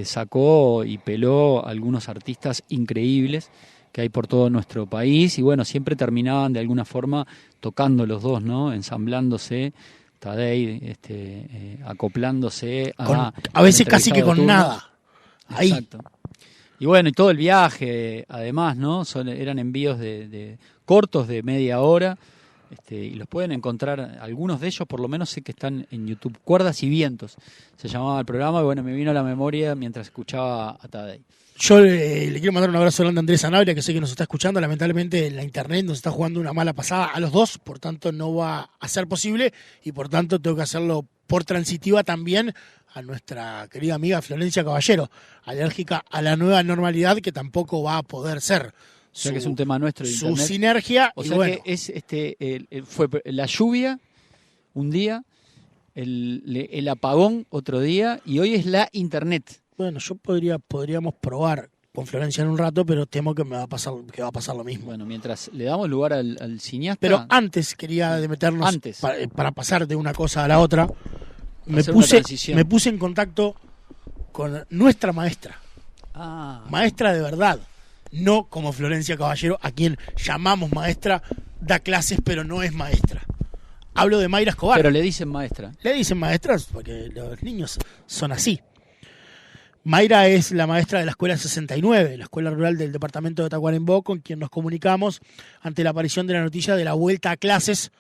sacó y peló algunos artistas increíbles que hay por todo nuestro país, y bueno, siempre terminaban de alguna forma tocando los dos, ¿no? Ensamblándose, Tadei acoplándose a veces casi que con nada. Ahí. Exacto. Y bueno, y todo el viaje, además, ¿no? Eran envíos de cortos de media hora, y los pueden encontrar, algunos de ellos por lo menos sé que están en YouTube. Cuerdas y Vientos se llamaba el programa, y bueno, me vino a la memoria mientras escuchaba a Tadei. Yo le quiero mandar un abrazo grande a Andrés Sanabria, que sé que nos está escuchando. Lamentablemente la internet nos está jugando una mala pasada a los dos, por tanto no va a ser posible, y por tanto tengo que hacerlo por transitiva también a nuestra querida amiga Florencia Caballero, alérgica a la nueva normalidad, que tampoco va a poder ser. O sea que es un tema nuestro de su internet. Sinergia. O y sea bueno, que es fue la lluvia un día, el apagón otro día, y hoy es la internet. Bueno, podríamos probar con Florencia en un rato, pero temo que va a pasar lo mismo. Bueno, mientras le damos lugar al cineasta. Pero antes quería meternos, para pasar de una cosa a la otra, me puse en contacto con nuestra maestra. Maestra de verdad, no como Florencia Caballero, a quien llamamos maestra, da clases pero no es maestra. Hablo de Mayra Escobar. Pero le dicen maestra. Le dicen maestras porque los niños son así. Mayra es la maestra de la Escuela 69, la escuela rural del departamento de Tacuarembó, con quien nos comunicamos ante la aparición de la noticia de la vuelta a clases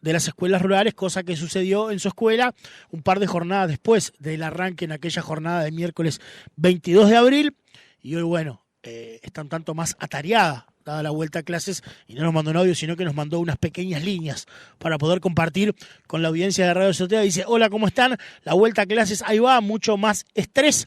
de las escuelas rurales, cosa que sucedió en su escuela un par de jornadas después del arranque en aquella jornada de miércoles 22 de abril. Y hoy, bueno, está un tanto más atareada, dada la vuelta a clases, y no nos mandó un audio, sino que nos mandó unas pequeñas líneas para poder compartir con la audiencia de Radio Sotea. Dice: hola, ¿cómo están? La vuelta a clases, ahí va, mucho más estrés,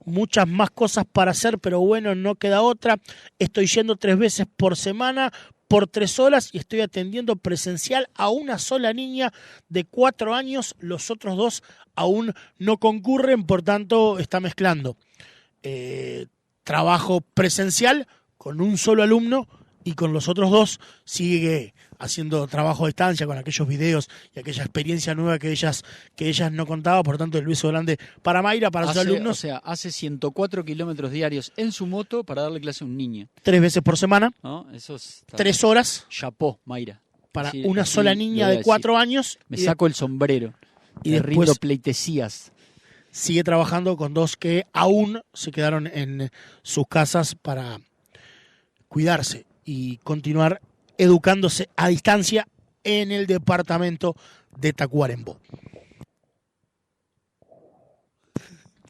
muchas más cosas para hacer, pero bueno, no queda otra. Estoy yendo 3 veces por semana, por 3 horas, y estoy atendiendo presencial a una sola niña de 4 años. Los otros 2 aún no concurren, por tanto está mezclando trabajo presencial con un solo alumno, y con los otros 2 sigue haciendo trabajo a distancia con aquellos videos y aquella experiencia nueva que ellas no contaban. Por tanto, el beso grande para Mayra, para sus alumnos. O sea, hace 104 kilómetros diarios en su moto para darle clase a un niño. 3 veces por semana, ¿no? Eso es 3 horas. Chapó, Mayra. Para una sola niña de 4 años. Me saco el sombrero y después rindo después pleitesías. Sigue trabajando con 2 que aún se quedaron en sus casas para cuidarse y continuar educándose a distancia en el departamento de Tacuarembó.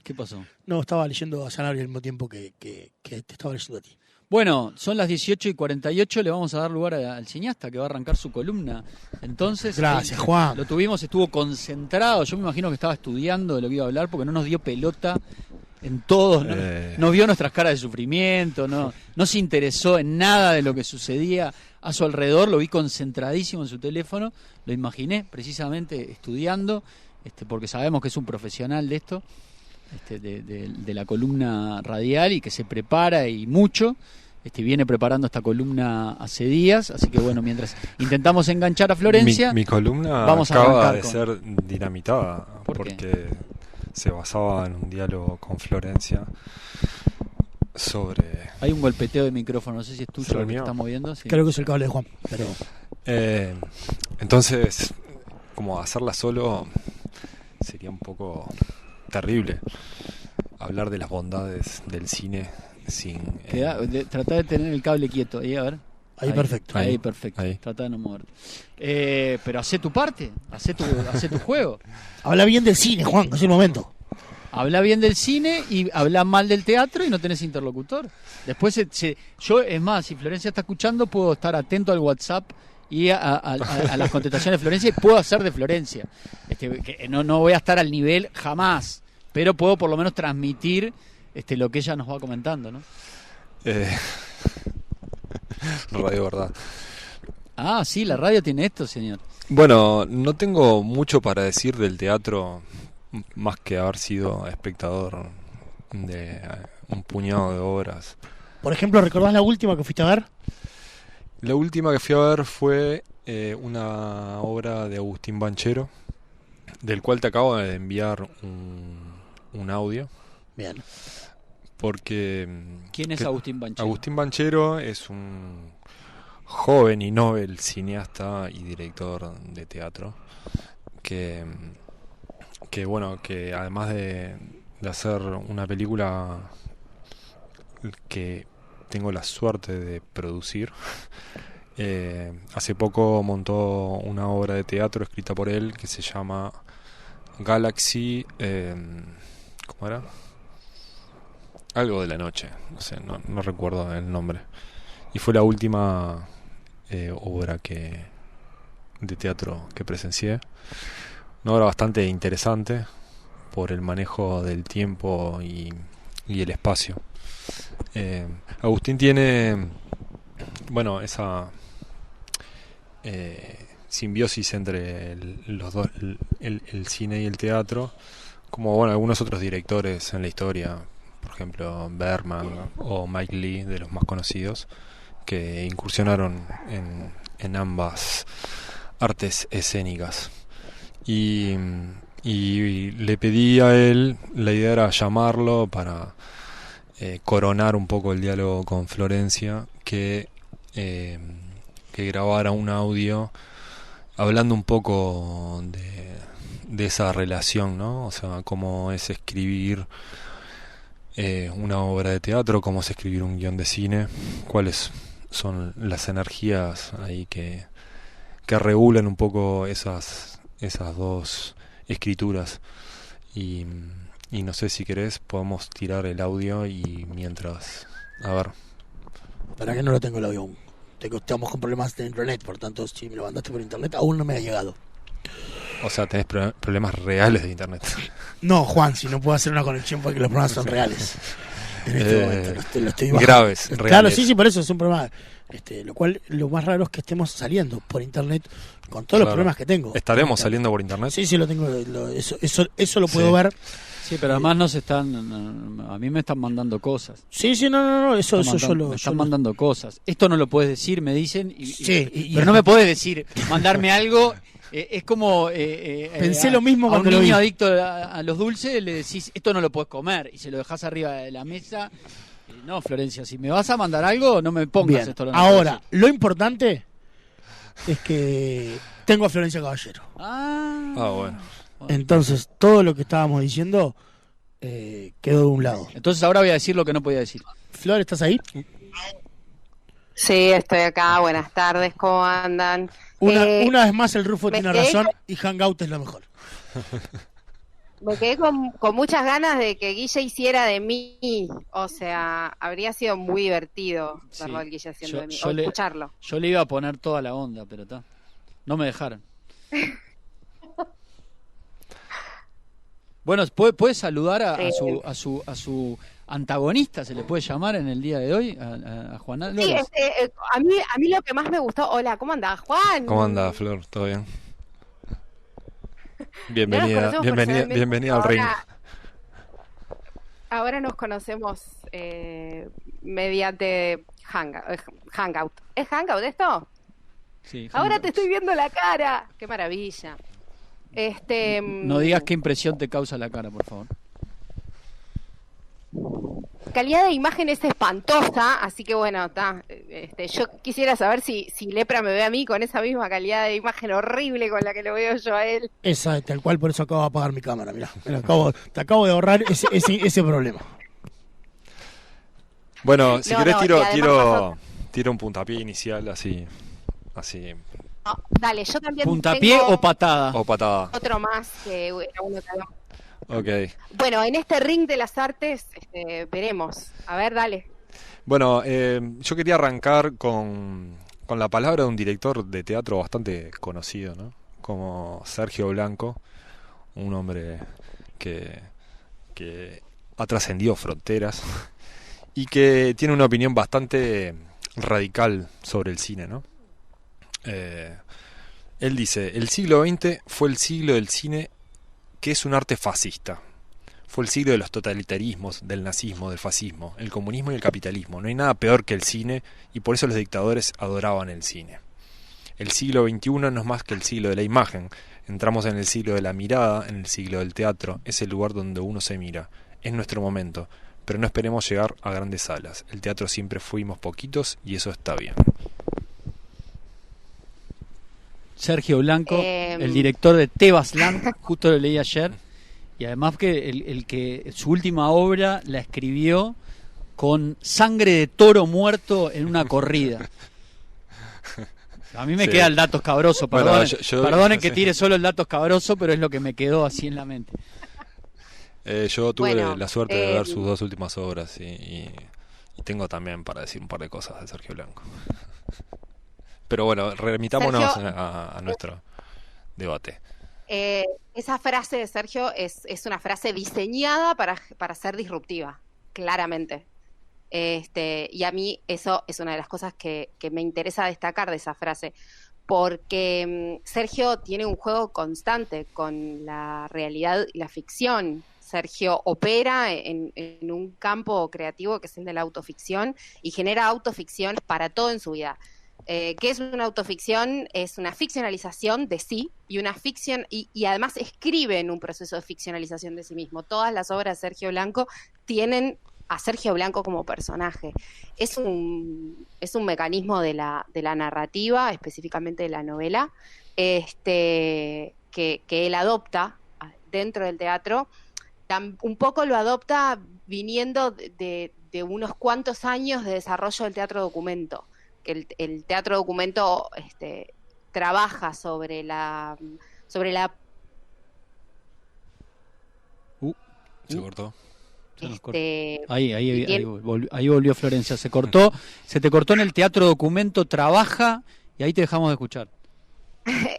¿Qué pasó? No, estaba leyendo a Sanabria al mismo tiempo que te estaba leyendo a ti. Bueno, son las 18:48, le vamos a dar lugar al cineasta que va a arrancar su columna. Entonces, gracias, Juan. Lo tuvimos, estuvo concentrado, yo me imagino que estaba estudiando de lo que iba a hablar, porque no nos dio pelota en todo, no vio nuestras caras de sufrimiento, no se interesó en nada de lo que sucedía a su alrededor, lo vi concentradísimo en su teléfono, lo imaginé precisamente estudiando, porque sabemos que es un profesional de esto, de la columna radial, y que se prepara y mucho. Viene preparando esta columna hace días, así que bueno, mientras intentamos enganchar a Florencia, mi columna vamos acaba de ser dinamitada porque se basaba en un diálogo con Florencia sobre... Hay un golpeteo de micrófono, no sé si es tuyo lo que está moviendo. Sí. Creo que es el cable de Juan. Pero... entonces, como hacerla solo sería un poco terrible. Hablar de las bondades del cine sin... Tratá de tener el cable quieto, ahí, a ver. Ahí perfecto. Ahí perfecto. Tratá de no moverte. Pero hacé tu parte, hacé tu juego. Habla bien del cine, Juan, es el momento. Habla bien del cine y habla mal del teatro y no tenés interlocutor. Después, yo, es más, si Florencia está escuchando, puedo estar atento al WhatsApp y a las contestaciones de Florencia, y puedo hacer de Florencia. Que no voy a estar al nivel jamás, pero puedo por lo menos transmitir lo que ella nos va comentando, ¿no? Radio Verdad. Ah, sí, la radio tiene esto, señor. Bueno, no tengo mucho para decir del teatro, más que haber sido espectador de un puñado de obras. Por ejemplo, ¿recordás la última que fuiste a ver? La última que fui a ver fue una obra de Agustín Banchero, del cual te acabo de enviar un audio. Bien. Porque... ¿Quién es Agustín Banchero? Agustín Banchero es un joven y novel cineasta y director de teatro que bueno, que además de hacer una película que tengo la suerte de producir, hace poco montó una obra de teatro escrita por él que se llama Galaxy, ¿cómo era? Algo de la noche, no sé, no recuerdo el nombre. Y fue la última obra de teatro que presencié. Una obra bastante interesante por el manejo del tiempo y el espacio. Agustín tiene, bueno, esa simbiosis entre los dos, el cine y el teatro, como bueno, algunos otros directores en la historia, por ejemplo Bergman o Mike Leigh, de los más conocidos, que incursionaron en ambas artes escénicas. Y le pedí a él, la idea era llamarlo para coronar un poco el diálogo con Florencia, que grabara un audio hablando un poco de esa relación, ¿no? O sea, cómo es escribir una obra de teatro, cómo es escribir un guión de cine, cuáles son las energías ahí que regulan un poco esas dos escrituras. Y no sé, si querés podemos tirar el audio y mientras... A ver. ¿Para qué no lo tengo el audio aún? Estamos con problemas de internet, por tanto, si me lo mandaste por internet, aún no me ha llegado. O sea, tenés problemas reales de internet. No, Juan, si no puedo hacer una conexión porque los problemas son reales. En este momento lo estoy bajando. Graves, reales. Claro, sí, por eso es un problema. Lo cual, lo más raro es que estemos saliendo por internet con todos los problemas que tengo. ¿Estaremos saliendo por internet? Sí, lo tengo. Eso lo puedo ver. Sí, pero además a mí me están mandando cosas. Sí, no, eso yo lo... Me están mandando cosas. Esto no lo puedes decir, me dicen, pero no me me puedes decir, mandarme algo. Es como pensé lo mismo cuando a un niño lo vi. adicto a los dulces le decís, esto no lo puedes comer, y se lo dejás arriba de la mesa. No, Florencia, si me vas a mandar algo, no me pongas Bien. esto. Ahora, lo importante es que tengo a Florencia Caballero. Bueno. Entonces, todo lo que estábamos diciendo quedó de un lado. Entonces ahora voy a decir lo que no podía decir. Flor, ¿estás ahí? Sí, estoy acá. Buenas tardes, ¿cómo andan? Una vez más el Rufo tiene razón y Hangout es lo mejor. Me quedé con muchas ganas de que Guille hiciera de mí. O sea, habría sido muy divertido verlo al Guille haciendo de mí, o escucharlo. Yo le iba a poner toda la onda, pero no me dejaron. Bueno, ¿puede saludar a su antagonista, se le puede llamar en el día de hoy, a Juan Álvarez? Sí, a mí lo que más me gustó... Hola, ¿cómo andás, Juan? ¿Cómo andás, Flor? ¿Todo bien? Bienvenida al ring. Ahora nos conocemos mediante Hangout. ¿Es Hangout esto? Sí. Ahora te estoy viendo la cara. ¡Qué maravilla! No digas qué impresión te causa la cara, por favor. Calidad de imagen es espantosa, así que bueno, yo quisiera saber si Lepra me ve a mí con esa misma calidad de imagen horrible con la que lo veo yo a él. Esa, tal cual, por eso acabo de apagar mi cámara, mirá. Te acabo de ahorrar ese problema. Bueno, si querés tiro un puntapié inicial, así. No, dale, yo también ¿Puntapié tengo o patada? O patada. otro más que era uno que habíamos... Ok. Bueno, en este ring de las artes veremos. A ver, dale. Bueno, yo quería arrancar con la palabra de un director de teatro bastante conocido, ¿no? Como Sergio Blanco, un hombre que ha trascendido fronteras y que tiene una opinión bastante radical sobre el cine, ¿no? Él dice, el siglo XX fue el siglo del cine que es un arte fascista. Fue el siglo de los totalitarismos, del nazismo, del fascismo, el comunismo y el capitalismo. No hay nada peor que el cine y por eso los dictadores adoraban el cine. El siglo XXI no es más que el siglo de la imagen. Entramos en el siglo de la mirada, en el siglo del teatro. Es el lugar donde uno se mira. Es nuestro momento. Pero no esperemos llegar a grandes salas. El teatro siempre fuimos poquitos y eso está bien. Sergio Blanco, el director de Tebasland, justo lo leí ayer. Y además que el que su última obra la escribió con sangre de toro muerto en una corrida. A mí me queda el dato escabroso, perdonen, perdonen que tire solo el dato escabroso, pero es lo que me quedó así en la mente. Yo tuve la suerte de ver sus 2 últimas obras y tengo también para decir un par de cosas de Sergio Blanco. Pero bueno, remitámonos a nuestro debate. Esa frase de Sergio es una frase diseñada para ser disruptiva, claramente. Y a mí eso es una de las cosas que me interesa destacar de esa frase, porque Sergio tiene un juego constante con la realidad y la ficción. Sergio opera en un campo creativo que es el de la autoficción y genera autoficción para todo en su vida. ¿Qué es una autoficción? Es una ficcionalización de sí y una ficción y además escribe en un proceso de ficcionalización de sí mismo. Todas las obras de Sergio Blanco tienen a Sergio Blanco como personaje. Es un mecanismo de la narrativa, específicamente de la novela, que él adopta dentro del teatro. Un poco lo adopta viniendo de unos cuantos años de desarrollo del teatro documento, que el teatro documento trabaja sobre la se cortó. Ahí volvió Florencia. Se te cortó en el teatro documento, trabaja y ahí te dejamos de escuchar.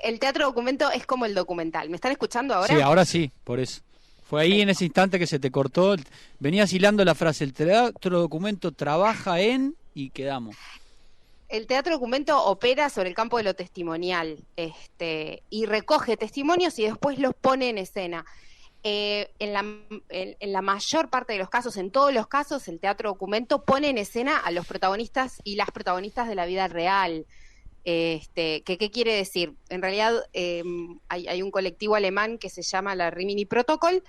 El teatro documento es como el documental. ¿Me están escuchando ahora? Sí, ahora sí, por eso. Fue ahí en ese instante que se te cortó. Venías hilando la frase, el teatro documento trabaja en y quedamos. El teatro documento opera sobre el campo de lo testimonial, y recoge testimonios y después los pone en escena. En la mayor parte de los casos, en todos los casos, el teatro documento pone en escena a los protagonistas y las protagonistas de la vida real. ¿Qué quiere decir? En realidad hay un colectivo alemán que se llama la Rimini Protocol,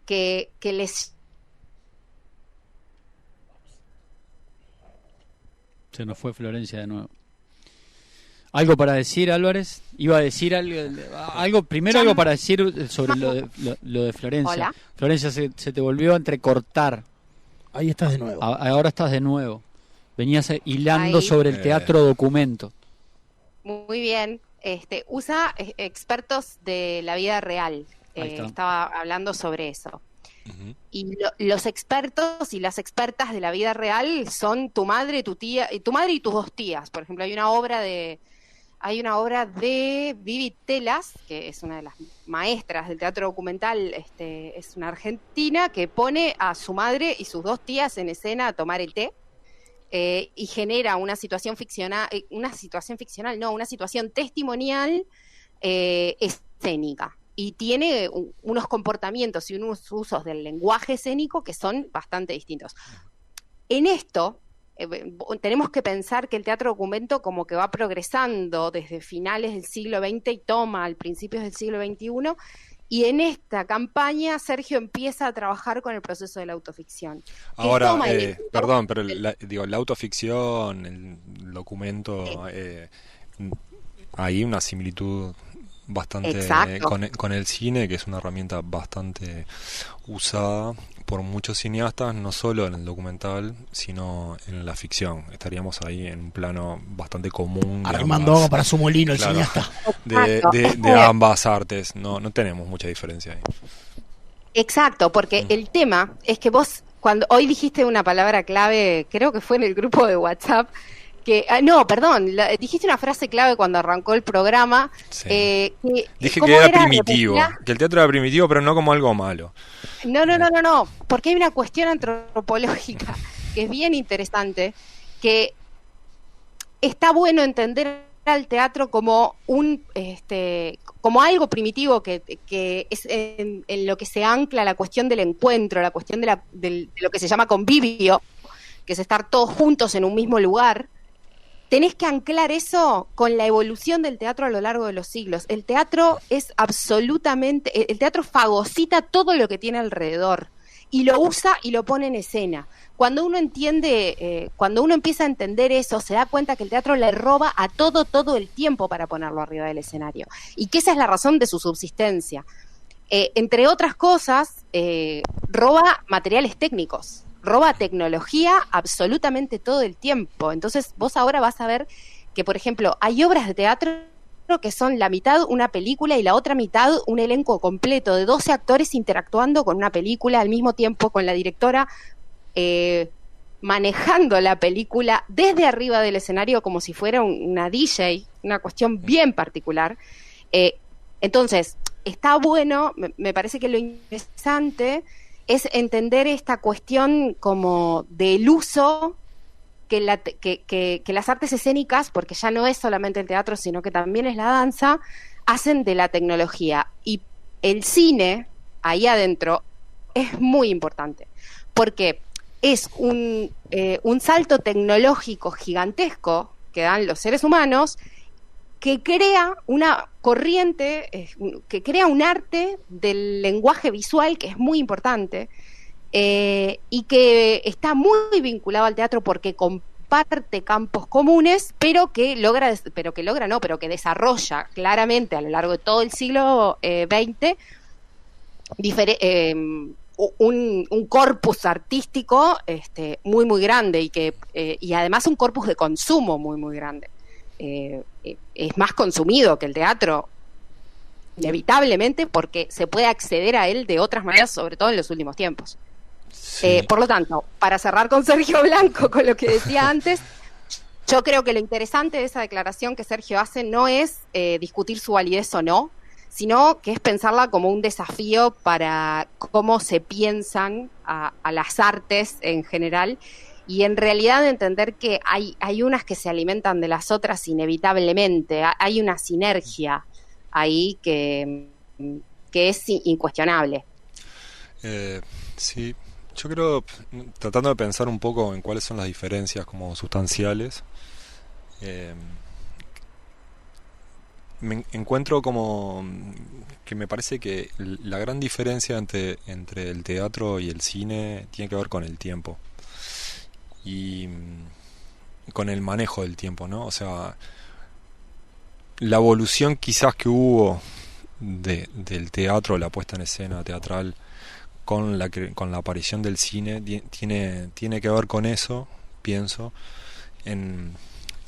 que les... Se nos fue Florencia de nuevo. ¿Algo para decir, Álvarez? Iba a decir algo primero, algo para decir sobre lo de Florencia. Hola. Florencia, se te volvió a entrecortar. Ahí estás de nuevo. Ahora estás de nuevo. Venías hilando sobre el teatro documento. Muy bien. Usa expertos de la vida real. Estaba hablando sobre eso. Uh-huh. Y los expertos y las expertas de la vida real son tu madre, tu tía, tu madre y tus 2 tías. Por ejemplo, hay una obra de Vivi Telas, que es una de las maestras del teatro documental, es una argentina que pone a su madre y sus 2 tías en escena a tomar el té, y genera una situación testimonial escénica. Y tiene unos comportamientos y unos usos del lenguaje escénico que son bastante distintos. En esto, tenemos que pensar que el teatro documento como que va progresando desde finales del siglo XX y toma al principios del siglo XXI, y en esta campaña Sergio empieza a trabajar con el proceso de la autoficción. Ahora, perdón, pero la autoficción, el documento, hay una similitud bastante con el cine, que es una herramienta bastante usada por muchos cineastas, no solo en el documental, sino en la ficción. Estaríamos ahí en un plano bastante común. Armando agua para su molino, el cineasta. De ambas artes. No tenemos mucha diferencia ahí. Exacto, porque el tema es que vos, cuando hoy dijiste una palabra clave, creo que fue en el grupo de WhatsApp, dijiste una frase clave cuando arrancó el programa. Sí. Dije que era primitivo, que el teatro era primitivo, pero no como algo malo. No, porque hay una cuestión antropológica que es bien interesante, que está bueno entender al teatro como como algo primitivo que es en lo que se ancla la cuestión del encuentro, la cuestión de lo que se llama convivio, que es estar todos juntos en un mismo lugar. Tenés que anclar eso con la evolución del teatro a lo largo de los siglos. El teatro el teatro fagocita todo lo que tiene alrededor y lo usa y lo pone en escena. Cuando uno empieza a entender eso, se da cuenta que el teatro le roba a todo el tiempo para ponerlo arriba del escenario. Y que esa es la razón de su subsistencia. Entre otras cosas, roba materiales técnicos. Roba tecnología absolutamente todo el tiempo. Entonces vos ahora vas a ver que, por ejemplo, hay obras de teatro que son la mitad una película y la otra mitad un elenco completo de 12 actores interactuando con una película al mismo tiempo, con la directora manejando la película desde arriba del escenario como si fuera una DJ, una cuestión bien particular. Entonces, está bueno, me parece que lo interesante es entender esta cuestión como del uso que las artes escénicas, porque ya no es solamente el teatro, sino que también es la danza, hacen de la tecnología. Y el cine, ahí adentro, es muy importante, porque es un salto tecnológico gigantesco que dan los seres humanos, que crea una corriente, que crea un arte del lenguaje visual que es muy importante, y que está muy vinculado al teatro porque comparte campos comunes, pero que desarrolla claramente a lo largo de todo el siglo XX un corpus artístico muy muy grande y además un corpus de consumo muy muy grande. Es más consumido que el teatro, inevitablemente, porque se puede acceder a él de otras maneras, sobre todo en los últimos tiempos. Sí. Por lo tanto, para cerrar con Sergio Blanco, con lo que decía antes, yo creo que lo interesante de esa declaración que Sergio hace no es discutir su validez o no, sino que es pensarla como un desafío para cómo se piensan a las artes en general. Y en realidad entender que hay unas que se alimentan de las otras inevitablemente. Hay una sinergia ahí que es incuestionable. Sí, yo creo, tratando de pensar un poco en cuáles son las diferencias como sustanciales, me encuentro como que me parece que la gran diferencia entre el teatro y el cine tiene que ver con el tiempo. Y con el manejo del tiempo, ¿no? O sea, la evolución quizás que hubo del teatro, la puesta en escena teatral, con la aparición del cine, tiene que ver con eso, pienso, en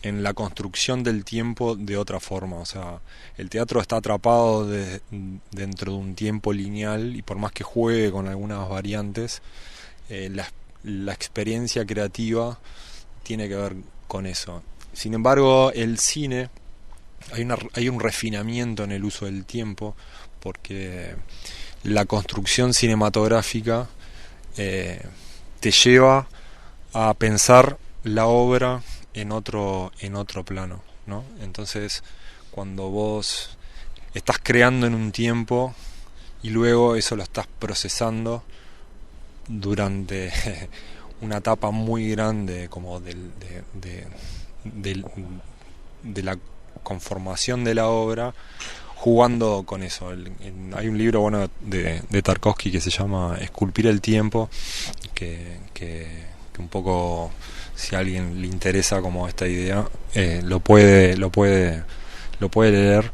la construcción del tiempo de otra forma. O sea, el teatro está atrapado dentro de un tiempo lineal y por más que juegue con algunas variantes, la experiencia creativa tiene que ver con eso. Sin embargo, el cine, hay un refinamiento en el uso del tiempo, porque la construcción cinematográfica te lleva a pensar la obra en otro plano, ¿no? Entonces, cuando vos estás creando en un tiempo y luego eso lo estás procesando durante una etapa muy grande como de la conformación de la obra, jugando con eso. Hay un libro bueno de Tarkovsky que se llama Esculpir el tiempo, que un poco, si a alguien le interesa como esta idea, lo puede leer,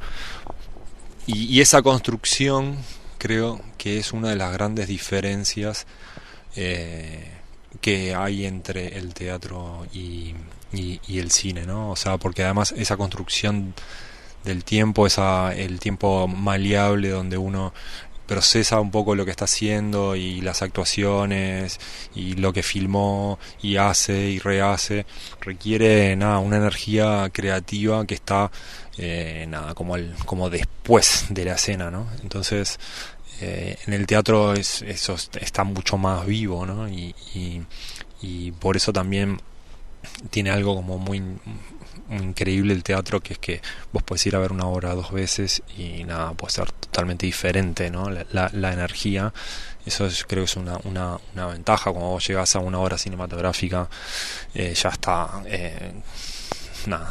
y esa construcción creo que es una de las grandes diferencias que hay entre el teatro y el cine, ¿no? O sea, porque además esa construcción del tiempo, el tiempo maleable donde uno procesa un poco lo que está haciendo y las actuaciones y lo que filmó y hace y rehace, requiere una energía creativa que está como después de la escena, ¿no? Entonces en el teatro eso está mucho más vivo, ¿no? Y por eso también tiene algo como muy increíble el teatro, que es que vos podés ir a ver una obra 2 veces y nada, puede ser totalmente diferente, ¿no? La energía, eso creo que es una ventaja. Cuando vos llegás a una obra cinematográfica, ya está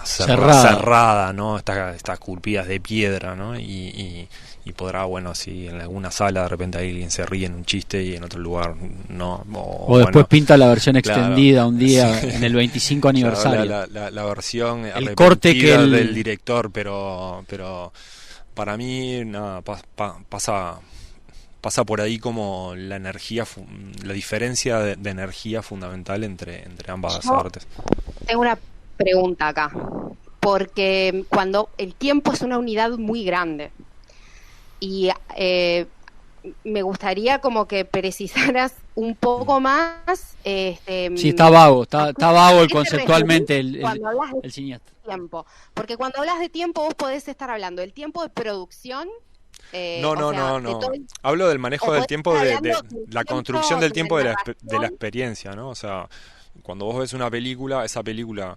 cerrada, ¿no? Está esculpida de piedra, ¿no? Y podrá, bueno, si en alguna sala de repente alguien se ríe en un chiste y en otro lugar no. O después pinta la versión extendida un día en el 25 aniversario. Claro, la versión el corte que del director, pero para mí nada, pasa por ahí como la energía, la diferencia de energía fundamental entre ambas artes. Tengo una pregunta acá, porque cuando el tiempo es una unidad muy grande, y me gustaría como que precisaras un poco más. Sí, está vago conceptualmente el cineasta. Tiempo, porque cuando hablas de tiempo vos podés estar hablando del tiempo de producción. No. Hablo del manejo del tiempo, de la construcción del tiempo de la experiencia, ¿no? O sea, cuando vos ves una película, esa película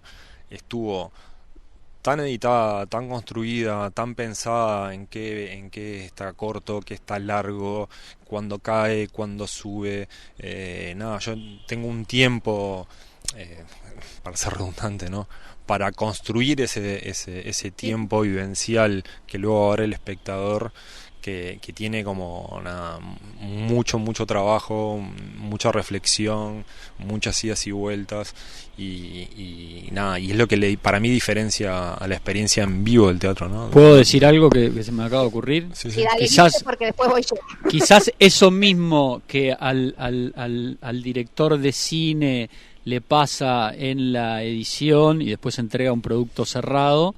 estuvo tan editada, tan construida, tan pensada en qué está corto, qué está largo, cuando cae, cuando sube. Yo tengo un tiempo, para ser redundante, ¿no?, para construir ese tiempo vivencial que luego va a ver el espectador, que tiene como mucho trabajo, mucha reflexión, muchas idas y vueltas, y es lo que para mí diferencia a la experiencia en vivo del teatro, ¿no? ¿Puedo decir algo que se me acaba de ocurrir? Sí. Dale, porque después voy yo. Quizás eso mismo que al director de cine le pasa en la edición y después entrega un producto cerrado,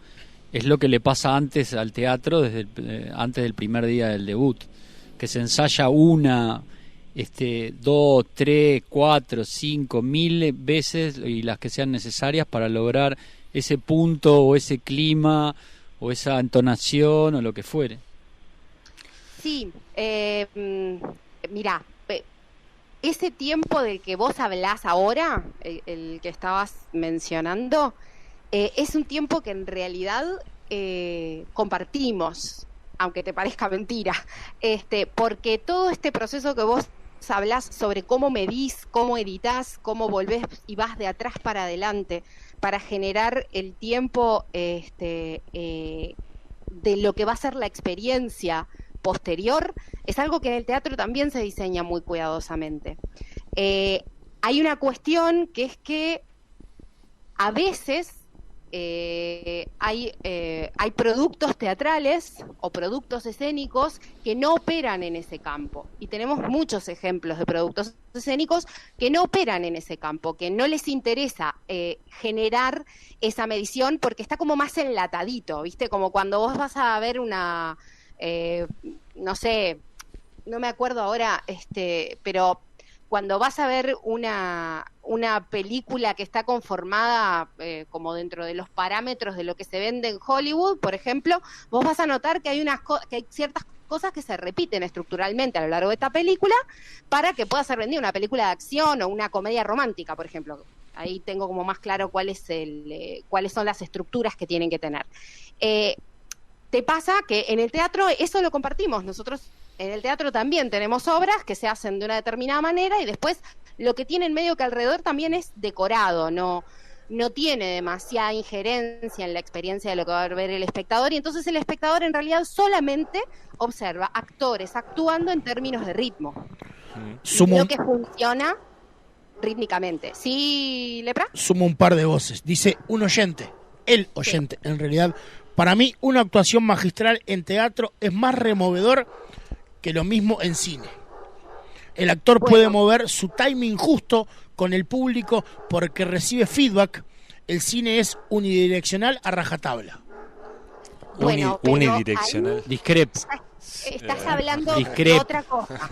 es lo que le pasa antes al teatro, antes del primer día del debut, que se ensaya 1, 2, 3, 4, 5, 1000 veces, y las que sean necesarias para lograr ese punto o ese clima o esa entonación o lo que fuere. Sí, mirá, ese tiempo del que vos hablás ahora, el que estabas mencionando, es un tiempo que en realidad compartimos, aunque te parezca mentira, porque todo este proceso que vos hablás sobre cómo medís, cómo editás, cómo volvés y vas de atrás para adelante para generar el tiempo de lo que va a ser la experiencia posterior, es algo que en el teatro también se diseña muy cuidadosamente. Hay una cuestión que es que a veces hay productos teatrales o productos escénicos que no operan en ese campo, y tenemos muchos ejemplos de productos escénicos que no operan en ese campo, que no les interesa generar esa medición porque está como más enlatadito, ¿viste? Como cuando vos vas a ver una no sé, no me acuerdo ahora, pero cuando vas a ver una película que está conformada como dentro de los parámetros de lo que se vende en Hollywood, por ejemplo, vos vas a notar que hay ciertas cosas que se repiten estructuralmente a lo largo de esta película para que pueda ser vendida una película de acción o una comedia romántica, por ejemplo. Ahí tengo como más claro cuáles son las estructuras que tienen que tener. Te pasa que en el teatro eso lo compartimos. Nosotros en el teatro también tenemos obras que se hacen de una determinada manera y después lo que tiene en medio que alrededor también es decorado, no tiene demasiada injerencia en la experiencia de lo que va a ver el espectador, y entonces el espectador en realidad solamente observa actores actuando en términos de ritmo. Lo que funciona rítmicamente. ¿Sí, Lepra? Sumo un par de voces. Dice un oyente, el oyente, en realidad. Para mí, una actuación magistral en teatro es más removedor que lo mismo en cine. El actor puede mover su timing justo con el público porque recibe feedback. El cine es unidireccional a rajatabla. Unidireccional. Discrepo. Estás hablando de otra cosa.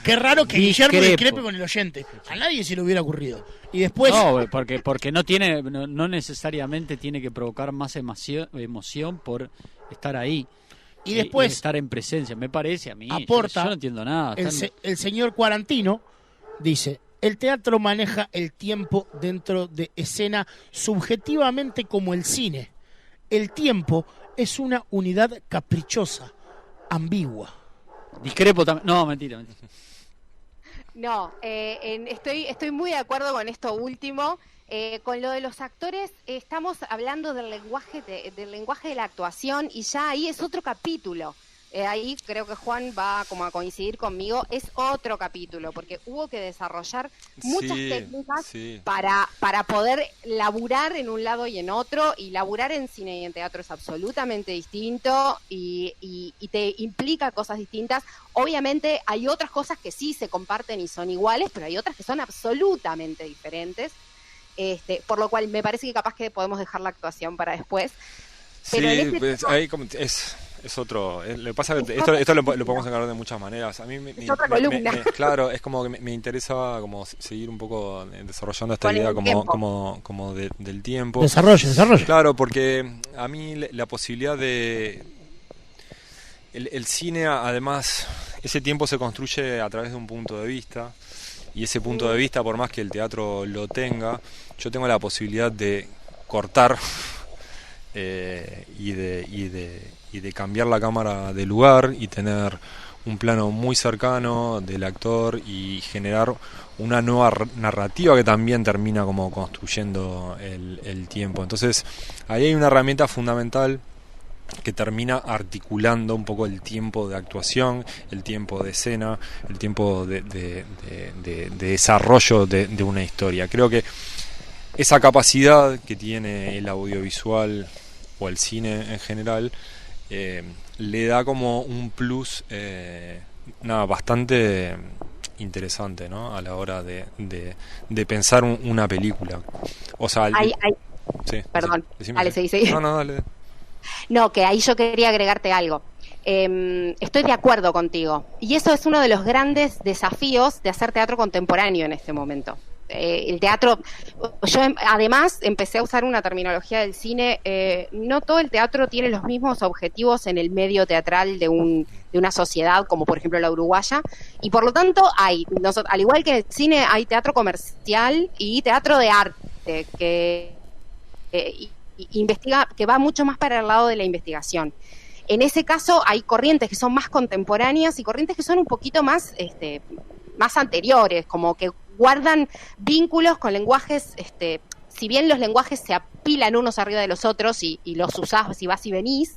Qué raro que Guillermo discrepe con el oyente. A nadie se le hubiera ocurrido. Y después... No, porque no necesariamente tiene que provocar más emoción por estar ahí. Y después... estar en presencia, me parece a mí. Aporta. Yo no entiendo nada. El señor Quarantino dice, El teatro maneja el tiempo dentro de escena subjetivamente como el cine. El tiempo es una unidad caprichosa, ambigua. Discrepo también. No, mentira. No, estoy muy de acuerdo con esto último. Con lo de los actores, estamos hablando del lenguaje de la actuación y ya ahí es otro capítulo. Ahí creo que Juan va como a coincidir conmigo, es otro capítulo, porque hubo que desarrollar muchas técnicas para poder laburar en un lado y en otro, y laburar en cine y en teatro es absolutamente distinto y te implica cosas distintas. Obviamente hay otras cosas que sí se comparten y son iguales, pero hay otras que son absolutamente diferentes, por lo cual me parece que capaz que podemos dejar la actuación para después. Pero sí, pues, ahí como es otro. Lo que pasa es que esto lo podemos encargar de muchas maneras. A mí otra columna. Claro, es como que me interesa como seguir un poco desarrollando esta idea como del tiempo. Desarrollo. Claro, porque a mí la posibilidad de el cine, además, ese tiempo se construye a través de un punto de vista, y ese punto de vista, por más que el teatro lo tenga, yo tengo la posibilidad de cortar y de cambiar la cámara de lugar y tener un plano muy cercano del actor y generar una nueva narrativa que también termina como construyendo el tiempo. Entonces ahí hay una herramienta fundamental que termina articulando un poco el tiempo de actuación, el tiempo de escena, el tiempo de desarrollo de una historia. Creo que esa capacidad que tiene el audiovisual o el cine en general le da como un plus bastante interesante, ¿no? A la hora de pensar una película. O sea, sí, perdón, decime. Dale, seguí. No, dale. No, que ahí yo quería agregarte algo. Estoy de acuerdo contigo. Y eso es uno de los grandes desafíos de hacer teatro contemporáneo en este momento. El teatro, yo además empecé a usar una terminología del cine, no todo el teatro tiene los mismos objetivos en el medio teatral de una sociedad como por ejemplo la uruguaya, y por lo tanto al igual que en el cine hay teatro comercial y teatro de arte que investiga, que va mucho más para el lado de la investigación. En ese caso hay corrientes que son más contemporáneas y corrientes que son un poquito más anteriores, como que guardan vínculos con lenguajes, si bien los lenguajes se apilan unos arriba de los otros y los usás si vas y venís,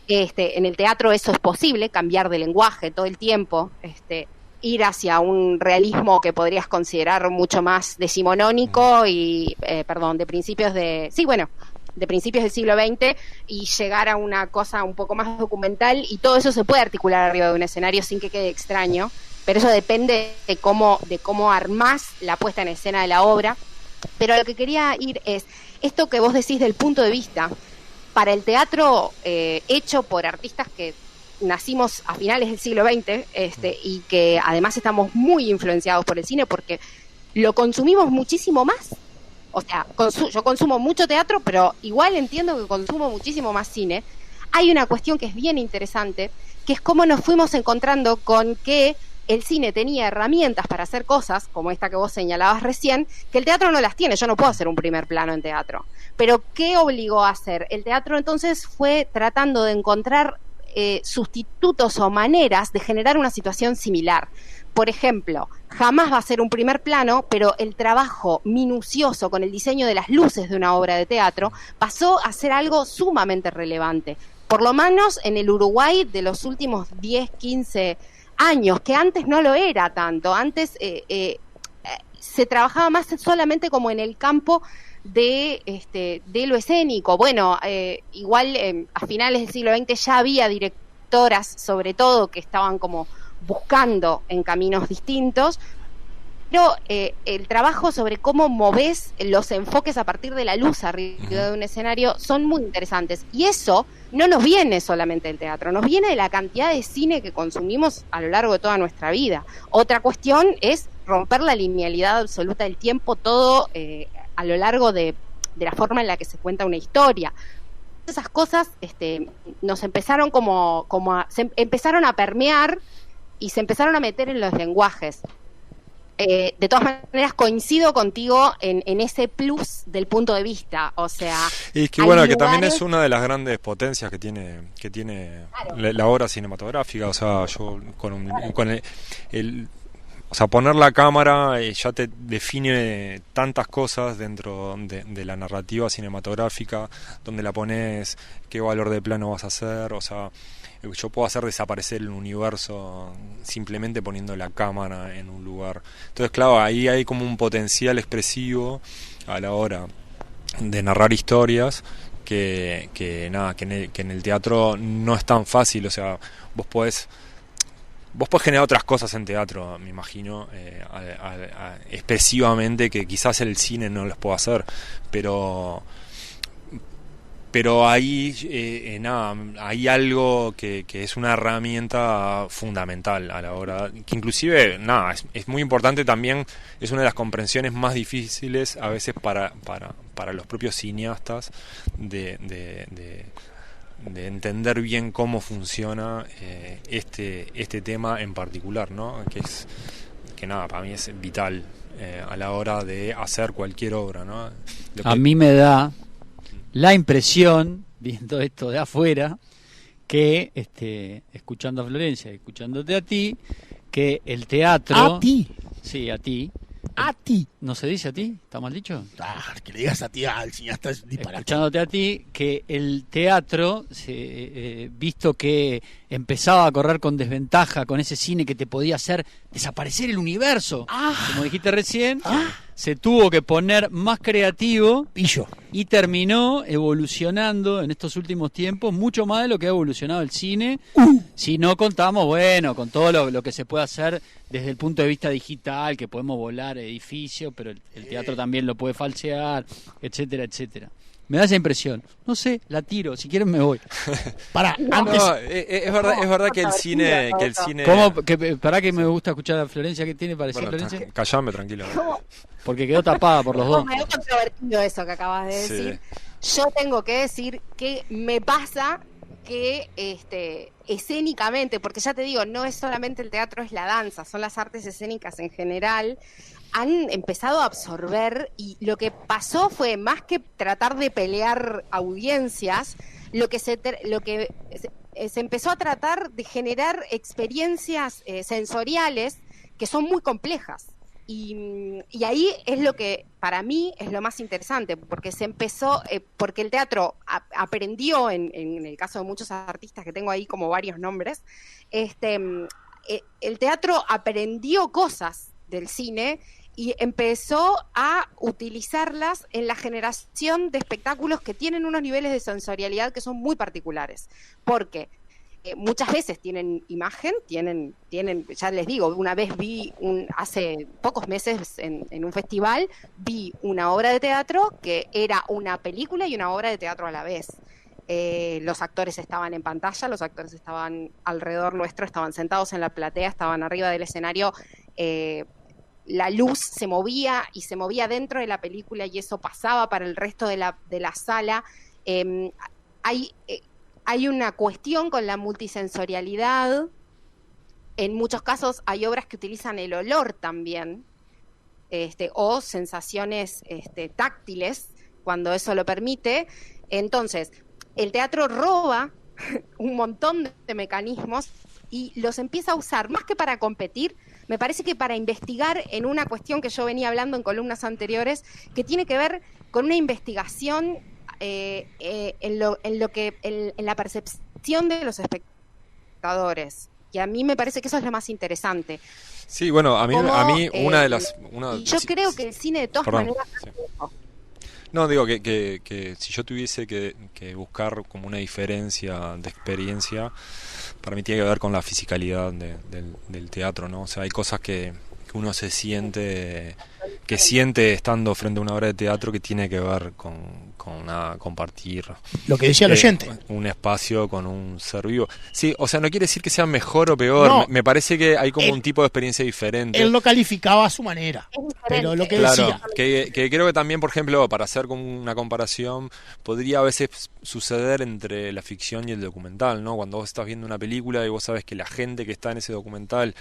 en el teatro eso es posible, cambiar de lenguaje todo el tiempo, ir hacia un realismo que podrías considerar mucho más decimonónico y, de principios del siglo XX y llegar a una cosa un poco más documental, y todo eso se puede articular arriba de un escenario sin que quede extraño. Pero eso depende de cómo armás la puesta en escena de la obra. Pero a lo que quería ir es esto que vos decís del punto de vista. Para el teatro hecho por artistas que nacimos a finales del siglo XX y que además estamos muy influenciados por el cine porque lo consumimos muchísimo más. O sea, yo consumo mucho teatro, pero igual entiendo que consumo muchísimo más cine. Hay una cuestión que es bien interesante, que es cómo nos fuimos encontrando con que el cine tenía herramientas para hacer cosas, como esta que vos señalabas recién, que el teatro no las tiene. Yo no puedo hacer un primer plano en teatro. Pero ¿qué obligó a hacer? El teatro entonces fue tratando de encontrar sustitutos o maneras de generar una situación similar. Por ejemplo, jamás va a ser un primer plano, pero el trabajo minucioso con el diseño de las luces de una obra de teatro pasó a ser algo sumamente relevante. Por lo menos en el Uruguay de los últimos 10, 15 años, que antes no lo era tanto. Antes se trabajaba más solamente como en el campo de lo escénico. Bueno, igual a finales del siglo XX ya había directoras, sobre todo, que estaban como buscando en caminos distintos, pero el trabajo sobre cómo movés los enfoques a partir de la luz arriba de un escenario son muy interesantes. Y eso no nos viene solamente del teatro, nos viene de la cantidad de cine que consumimos a lo largo de toda nuestra vida. Otra cuestión es romper la linealidad absoluta del tiempo, todo a lo largo de la forma en la que se cuenta una historia. Esas cosas nos empezaron se empezaron a permear y se empezaron a meter en los lenguajes. de todas maneras coincido contigo en ese plus del punto de vista, o sea, y es que bueno, que también es una de las grandes potencias que tiene claro, la obra cinematográfica, o sea, yo con el o sea, poner la cámara ya te define tantas cosas dentro de la narrativa cinematográfica, donde la pones, qué valor de plano vas a hacer, o sea, yo puedo hacer desaparecer el universo simplemente poniendo la cámara en un lugar. Entonces, claro, ahí hay como un potencial expresivo a la hora de narrar historias que en el teatro no es tan fácil. O sea, vos podés generar otras cosas en teatro, me imagino, expresivamente, que quizás el cine no los pueda hacer, pero ahí hay algo que es una herramienta fundamental a la hora, que inclusive es muy importante también, es una de las comprensiones más difíciles a veces para los propios cineastas de entender bien cómo funciona este tema en particular, ¿no? Que para mí es vital a la hora de hacer cualquier obra, ¿no? A mí me da la impresión, viendo esto de afuera, que escuchando a Florencia, escuchándote a ti, que el teatro... ¿A ti? Sí, a ti. ¿A ti? ¿No se dice a ti? ¿Está mal dicho? Que le digas a ti al cineasta es disparate. Escuchándote a ti, que el teatro, visto que empezaba a correr con desventaja con ese cine que te podía hacer desaparecer el universo, como dijiste recién, se tuvo que poner más creativo y terminó evolucionando en estos últimos tiempos mucho más de lo que ha evolucionado el cine, si no contamos, con todo lo que se puede hacer desde el punto de vista digital, que podemos volar edificios, pero el teatro también lo puede falsear, etcétera, etcétera. Me da esa impresión. No sé, la tiro, si quieren me voy. Es verdad que el cine... ¿Cómo? Pará que me gusta escuchar a Florencia. ¿Qué tiene para decir, Florencia? Callame, tranquilo. Porque quedó tapada por los dos. Me ha controvertido eso que acabas de decir. Yo tengo que decir que me pasa que escénicamente, porque ya te digo, no es solamente el teatro, es la danza, son las artes escénicas en general, han empezado a absorber, y lo que pasó fue, más que tratar de pelear audiencias, lo que se empezó a tratar de generar experiencias sensoriales que son muy complejas. Y ahí es lo que para mí es lo más interesante, porque se empezó, porque el teatro aprendió, en el caso de muchos artistas que tengo ahí como varios nombres, el teatro aprendió cosas del cine y empezó a utilizarlas en la generación de espectáculos que tienen unos niveles de sensorialidad que son muy particulares, porque muchas veces tienen imagen, tienen, ya les digo, una vez vi, hace pocos meses en un festival, vi una obra de teatro que era una película y una obra de teatro a la vez. Los actores estaban en pantalla, los actores estaban alrededor nuestro, estaban sentados en la platea, estaban arriba del escenario, la luz se movía y se movía dentro de la película y eso pasaba para el resto de la sala. Hay una cuestión con la multisensorialidad. En muchos casos hay obras que utilizan el olor también, o sensaciones táctiles, cuando eso lo permite. Entonces, el teatro roba un montón de mecanismos y los empieza a usar, más que para competir, me parece que para investigar en una cuestión que yo venía hablando en columnas anteriores, que tiene que ver con una investigación en la percepción de los espectadores, y a mí me parece que eso es lo más interesante. Sí, bueno, a mí una de las... yo creo que el cine de todas maneras... Sí. No, digo que si yo tuviese que buscar como una diferencia de experiencia, para mí tiene que ver con la fisicalidad del teatro, ¿no? O sea, hay cosas que uno siente estando frente a una obra de teatro que tiene que ver con compartir lo que decía el oyente, un espacio con un ser vivo. Sí, o sea, no quiere decir que sea mejor o peor, no, me parece que hay como un tipo de experiencia diferente. Él lo calificaba a su manera, pero lo que decía... Que creo que también, por ejemplo, para hacer como una comparación, podría a veces suceder entre la ficción y el documental, ¿no? Cuando vos estás viendo una película y vos sabes que la gente que está en ese documental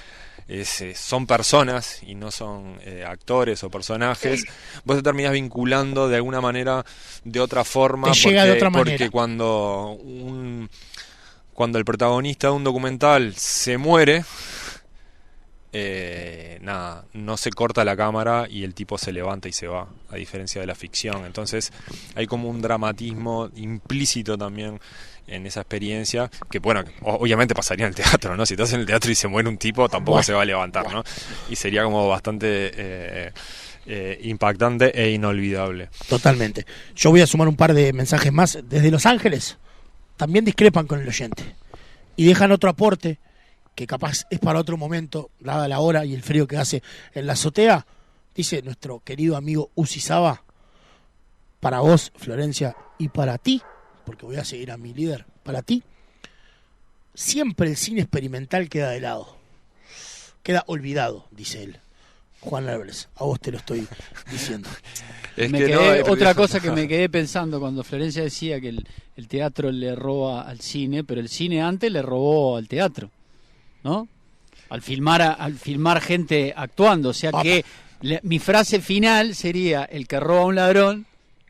son personas y no son actores o personajes, vos te terminás vinculando de alguna manera, de otra forma, porque cuando el protagonista de un documental se muere, no se corta la cámara y el tipo se levanta y se va, a diferencia de la ficción. Entonces hay como un dramatismo implícito también en esa experiencia, que bueno, obviamente pasaría en el teatro, ¿no? Si estás en el teatro y se muere un tipo, tampoco se va a levantar, ¿no? Y sería como bastante impactante e inolvidable. Totalmente. Yo voy a sumar un par de mensajes más. Desde Los Ángeles también discrepan con el oyente y dejan otro aporte que capaz es para otro momento, dada la hora y el frío que hace en la azotea. Dice nuestro querido amigo Uzi Saba: para vos, Florencia, y para ti, porque voy a seguir a mi líder, para ti, siempre el cine experimental queda de lado, queda olvidado, dice él. Juan Álvarez, a vos te lo estoy diciendo. Otra cosa que me quedé pensando cuando Florencia decía que el teatro le roba al cine, pero el cine antes le robó al teatro, ¿no? Al filmar gente actuando, o sea que mi frase final sería: el que roba a un ladrón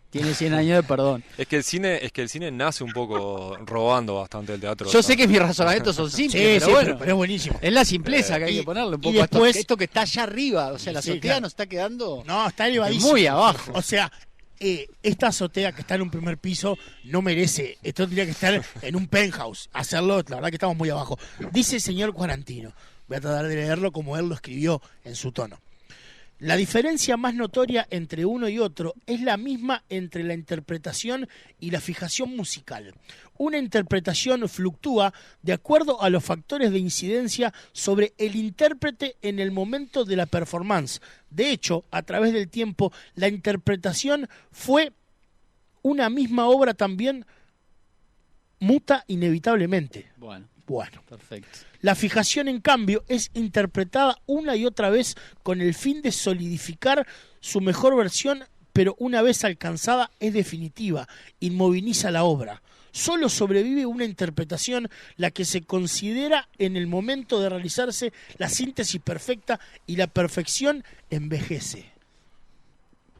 tiene 100 años de perdón. Es que el cine nace un poco robando bastante el teatro. Yo sé que mis razonamientos son simples, pero bueno, pero es buenísimo. Es la simpleza que hay que ponerle un poco después, esto que está allá arriba, o sea, la azotea nos está quedando está elevadísimo, muy abajo. O sea, esta azotea que está en un primer piso no merece, esto tendría que estar en un penthouse, hacerlo, la verdad que estamos muy abajo. Dice el señor Cuarantino, voy a tratar de leerlo como él lo escribió en su tono: la diferencia más notoria entre uno y otro es la misma entre la interpretación y la fijación musical. Una interpretación fluctúa de acuerdo a los factores de incidencia sobre el intérprete en el momento de la performance. De hecho, a través del tiempo, la interpretación fue una misma obra también muta inevitablemente. Bueno, perfecto. La fijación, en cambio, es interpretada una y otra vez con el fin de solidificar su mejor versión, pero una vez alcanzada es definitiva, inmoviliza la obra. Solo sobrevive una interpretación, la que se considera en el momento de realizarse la síntesis perfecta, y la perfección envejece.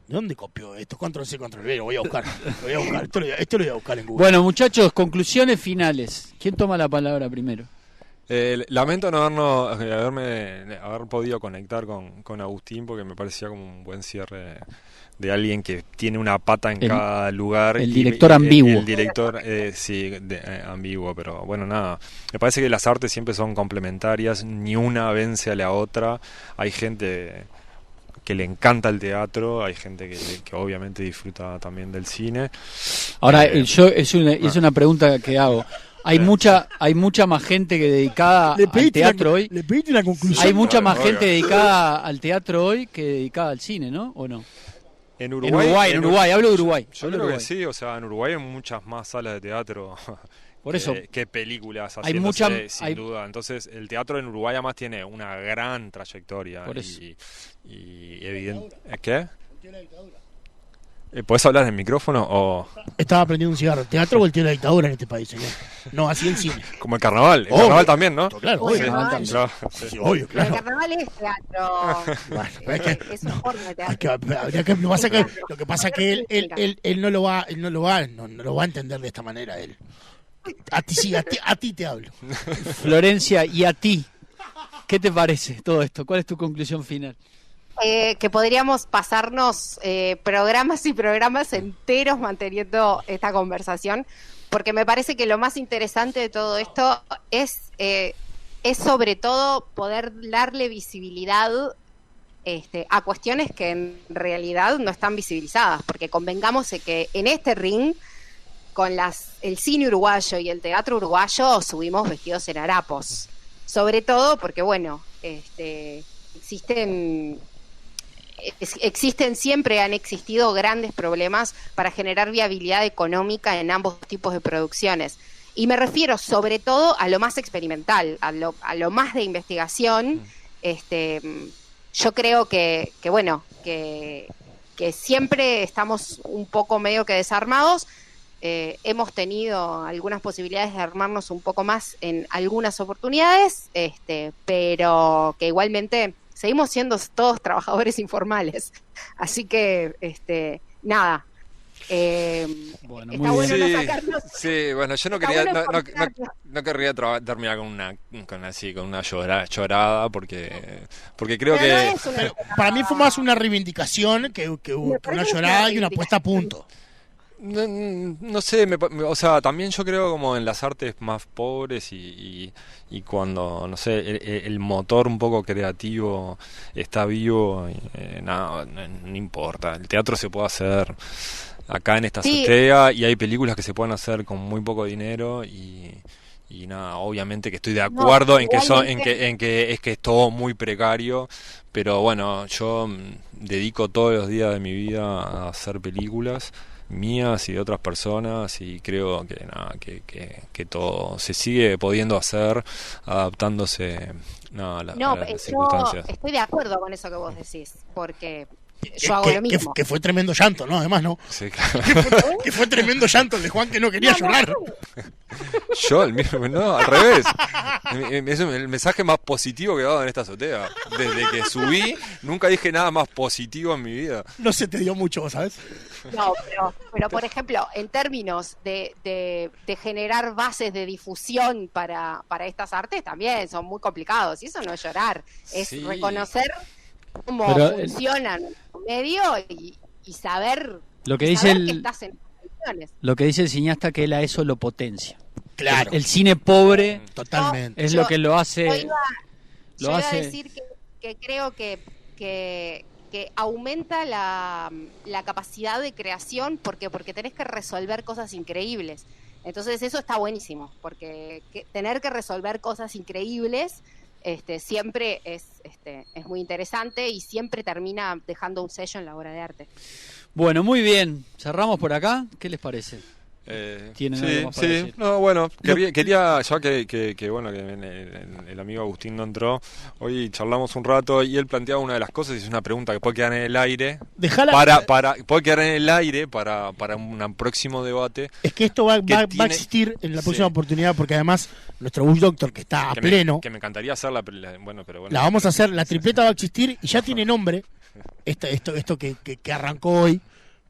¿De dónde copió esto? Control-C, Control-V, lo voy a buscar. Esto lo voy a buscar en Google. Bueno, muchachos, conclusiones finales. ¿Quién toma la palabra primero? Lamento no haber podido conectar con Agustín, porque me parecía como un buen cierre de alguien que tiene una pata en cada lugar. El director ambiguo. El director, ambiguo, pero bueno, nada. Me parece que las artes siempre son complementarias, ni una vence a la otra. Hay gente que le encanta el teatro, hay gente que obviamente disfruta también del cine. Ahora, es una pregunta que hago. Hay mucha más gente que dedicada al teatro hoy. Le pediste una conclusión. Hay mucha más gente dedicada al teatro hoy que dedicada al cine, ¿no? ¿O no? En Uruguay, hablo de Uruguay. Yo creo que sí, o sea, en Uruguay hay muchas más salas de teatro por eso que películas haciéndose, sin duda. Entonces, el teatro en Uruguay además tiene una gran trayectoria. Por eso. Y evidente. ¿Qué? ¿Podés hablar en el micrófono o...? Estaba prendiendo un cigarro. ¿Teatro o el tío de la dictadura en este país, señor? No, así el cine. Como el carnaval. El carnaval también, ¿no? Claro, obvio. Sí, obvio, claro. El carnaval es teatro. Bueno, es un forma de teatro. Lo que pasa es que él no lo va a entender de esta manera. Él. A ti sí, a ti te hablo. Florencia, ¿y a ti? ¿Qué te parece todo esto? ¿Cuál es tu conclusión final? Que podríamos pasarnos programas y programas enteros manteniendo esta conversación, porque me parece que lo más interesante de todo esto es sobre todo poder darle visibilidad a cuestiones que en realidad no están visibilizadas, porque convengamos de que en este ring, con el cine uruguayo y el teatro uruguayo, subimos vestidos en harapos, sobre todo porque, bueno, existen siempre han existido grandes problemas para generar viabilidad económica en ambos tipos de producciones. Y me refiero sobre todo a lo más experimental, a lo más de investigación. Yo creo que siempre estamos un poco medio que desarmados. Hemos tenido algunas posibilidades de armarnos un poco más en algunas oportunidades, pero que igualmente seguimos siendo todos trabajadores informales. Así que, nada. Bueno, está muy bueno bien. no sacarnos. Sí, bueno, yo no quería, no querría terminar con una llorada porque creo Pero que no es una- Pero para mí fue más una reivindicación que una parece llorada una y una puesta a punto. no sé, o sea, también yo creo como en las artes más pobres y cuando, no sé, el motor un poco creativo está vivo, nada, no importa, el teatro se puede hacer acá en esta azotea y hay películas que se pueden hacer con muy poco dinero y nada, obviamente que estoy de acuerdo en que es todo muy precario, pero bueno, yo dedico todos los días de mi vida a hacer películas mías y de otras personas y creo que nada, que todo se sigue pudiendo hacer adaptándose a las circunstancias. Yo estoy de acuerdo con eso que vos decís, porque yo hago lo mismo. Que fue tremendo llanto, ¿no? Además, ¿no? Sí, claro. Que fue tremendo llanto el de Juan que no quería llorar. Yo, el mismo, no, al revés. Es el mensaje más positivo que he dado en esta azotea. Desde que subí, nunca dije nada más positivo en mi vida. No se te dio mucho, ¿sabes? No, pero por ejemplo, en términos de generar bases de difusión para estas artes, también son muy complicados. Y eso no es llorar, es Sí. reconocer cómo funcionan los medios y saber Lo que y dice saber que el- estás en condiciones. Lo que dice el cineasta que él a eso lo potencia. Claro. El cine pobre Totalmente. es lo que lo hace. Yo iba a hace. decir que creo que aumenta la capacidad de creación porque tenés que resolver cosas increíbles. Entonces eso está buenísimo, porque tener que resolver cosas increíbles siempre es muy interesante y siempre termina dejando un sello en la obra de arte. Bueno, muy bien. Cerramos por acá. ¿Qué les parece? ¿Tienen algo más para sí. decir? No, bueno, quería ya que bueno, que el amigo Agustín no entró, hoy charlamos un rato y él planteaba una de las cosas y es una pregunta que puede quedar en el aire. Puede quedar en el aire para un próximo debate. Es que esto va a existir en la próxima oportunidad porque además nuestro Bush Doctor que está a pleno. Que me encantaría hacer bueno. La vamos a hacer, la tripleta va a existir y ya tiene nombre. Esto que arrancó hoy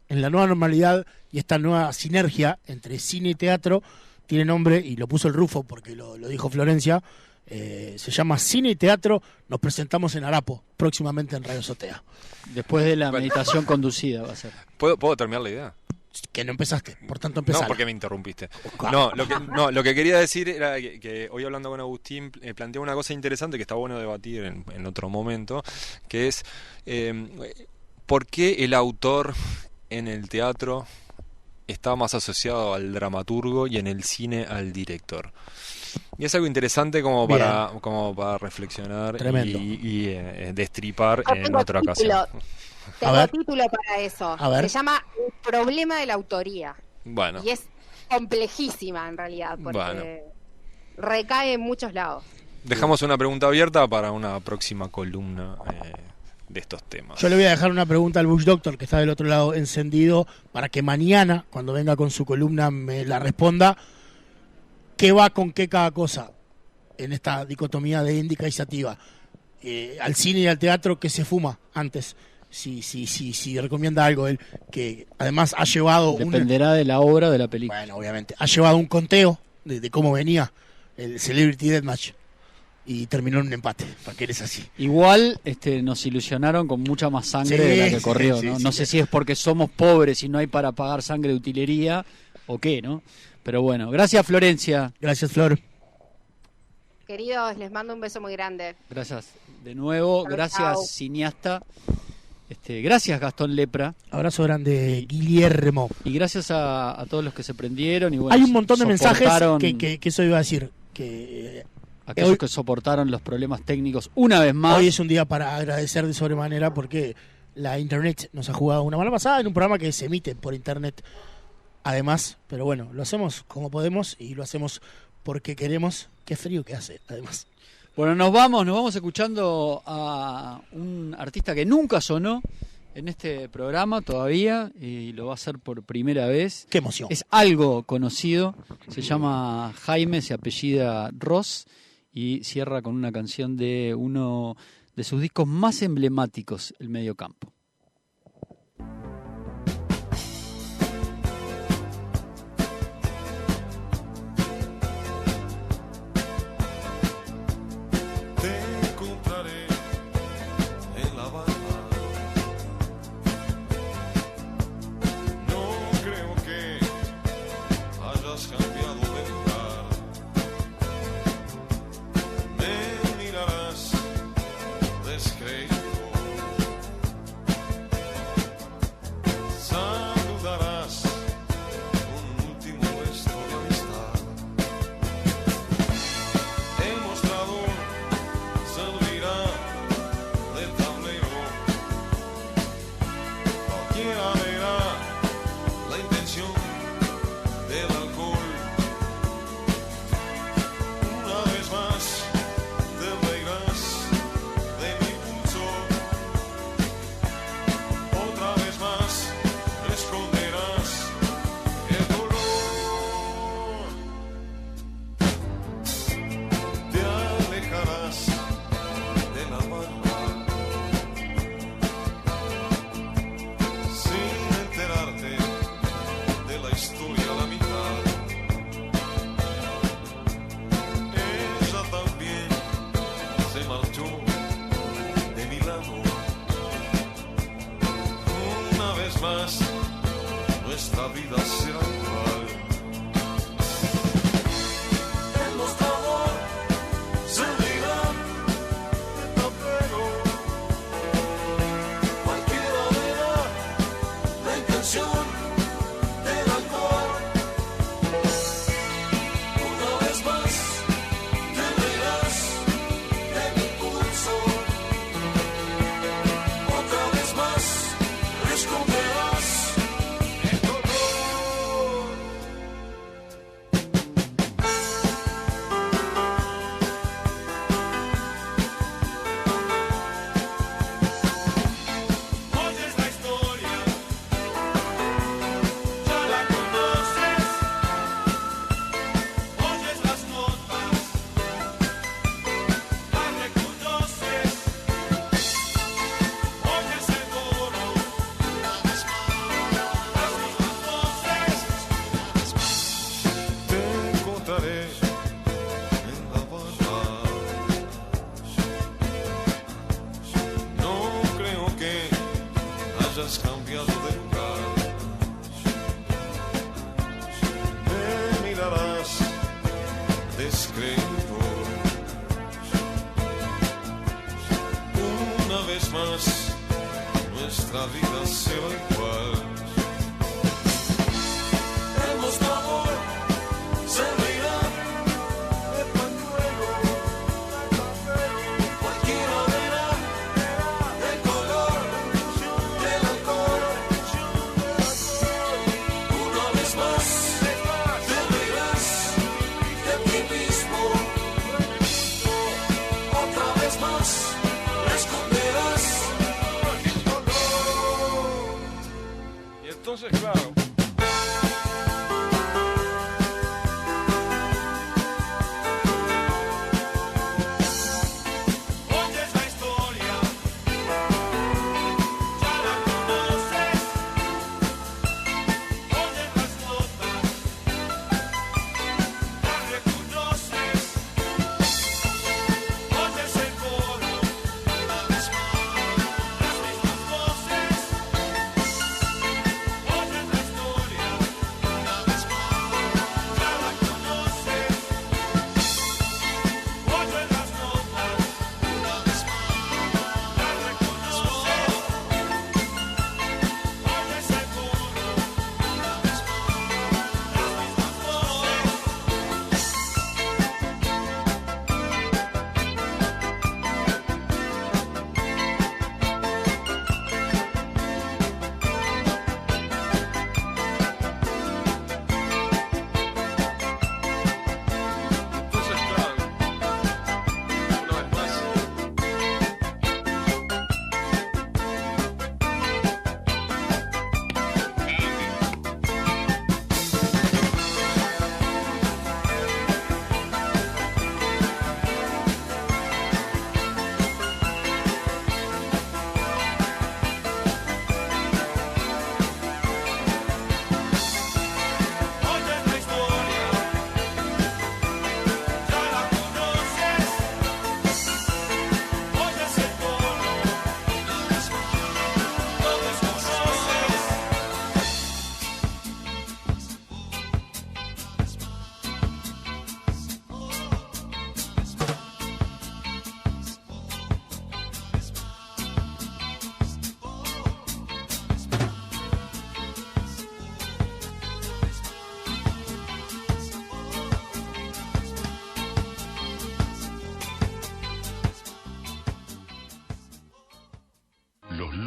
en la nueva normalidad y esta nueva sinergia entre cine y teatro tiene nombre y lo puso el Rufo porque lo dijo Florencia. Se llama Cine y Teatro. Nos presentamos en Arapo próximamente en Radio Azotea. Después de la meditación conducida va a ser. ¿Puedo terminar la idea? Que no empezaste, por tanto empezar. No, porque me interrumpiste. Lo que quería decir era que hoy hablando con Agustín planteó una cosa interesante que está bueno debatir en otro momento, que es ¿por qué el autor en el teatro está más asociado al dramaturgo y en el cine al director? Y es algo interesante como para reflexionar y destripar en otra ocasión. Tengo título para eso. Se llama El problema de la autoría. Bueno. Y es complejísima en realidad, porque recae en muchos lados. Dejamos una pregunta abierta para una próxima columna de estos temas. Yo le voy a dejar una pregunta al Bush Doctor, que está del otro lado encendido, para que mañana, cuando venga con su columna, me la responda. ¿Qué va con qué cada cosa en esta dicotomía de índica y sativa? Al cine y al teatro, ¿qué se fuma antes? Si recomienda algo él, que además ha llevado... Dependerá de la obra o de la película. Bueno, obviamente. Ha llevado un conteo de cómo venía el Celebrity Deathmatch y terminó en un empate, para que eres así. Igual nos ilusionaron con mucha más sangre de la que corrió, ¿no? No sé si es porque somos pobres y no hay para pagar sangre de utilería o qué, ¿no? Pero bueno, gracias Florencia. Gracias Flor. Queridos, les mando un beso muy grande. Gracias de nuevo, gracias cineasta. Gracias Gastón Lepra. Abrazo grande Guillermo. Y gracias a todos los que se prendieron. Y bueno, hay un montón de mensajes que eso iba a decir. Que aquellos hoy, que soportaron los problemas técnicos una vez más. Hoy es un día para agradecer de sobremanera porque la internet nos ha jugado una mala pasada en un programa que se emite por internet además, pero bueno, lo hacemos como podemos y lo hacemos porque queremos. Qué frío que hace, además. Bueno, nos vamos escuchando a un artista que nunca sonó en este programa todavía y lo va a hacer por primera vez. ¡Qué emoción! Es algo conocido, se llama Jaime, se apellida Ross y cierra con una canción de uno de sus discos más emblemáticos, El Mediocampo.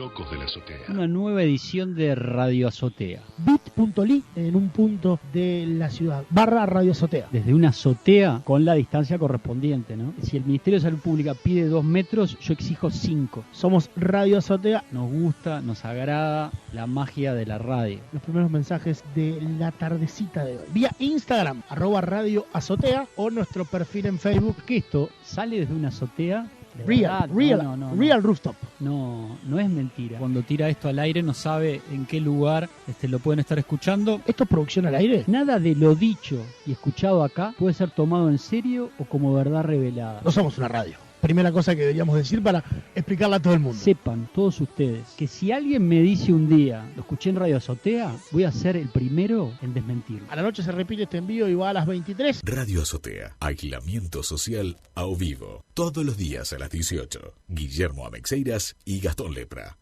locos de la azotea. Una nueva edición de Radio Azotea. Bit.ly en un punto de la ciudad. /Radio Azotea. Desde una azotea con la distancia correspondiente, ¿no? Si el Ministerio de Salud Pública pide 2 metros, yo exijo 5. Somos Radio Azotea. Nos gusta, nos agrada la magia de la radio. Los primeros mensajes de la tardecita de hoy. Vía Instagram, @Radio Azotea, o nuestro perfil en Facebook. Que esto sale desde una azotea. Real Rooftop. No es mentira. Cuando tira esto al aire no sabe en qué lugar lo pueden estar escuchando. ¿Esto es producción al aire? Nada de lo dicho y escuchado acá puede ser tomado en serio o como verdad revelada. No somos una radio. Primera cosa que deberíamos decir para explicarla a todo el mundo. Sepan todos ustedes que si alguien me dice un día, lo escuché en Radio Azotea, voy a ser el primero en desmentirlo. A la noche se repite este envío y va a las 23. Radio Azotea, aislamiento social a vivo. Todos los días a las 18. Guillermo Amexeiras y Gastón Lepra.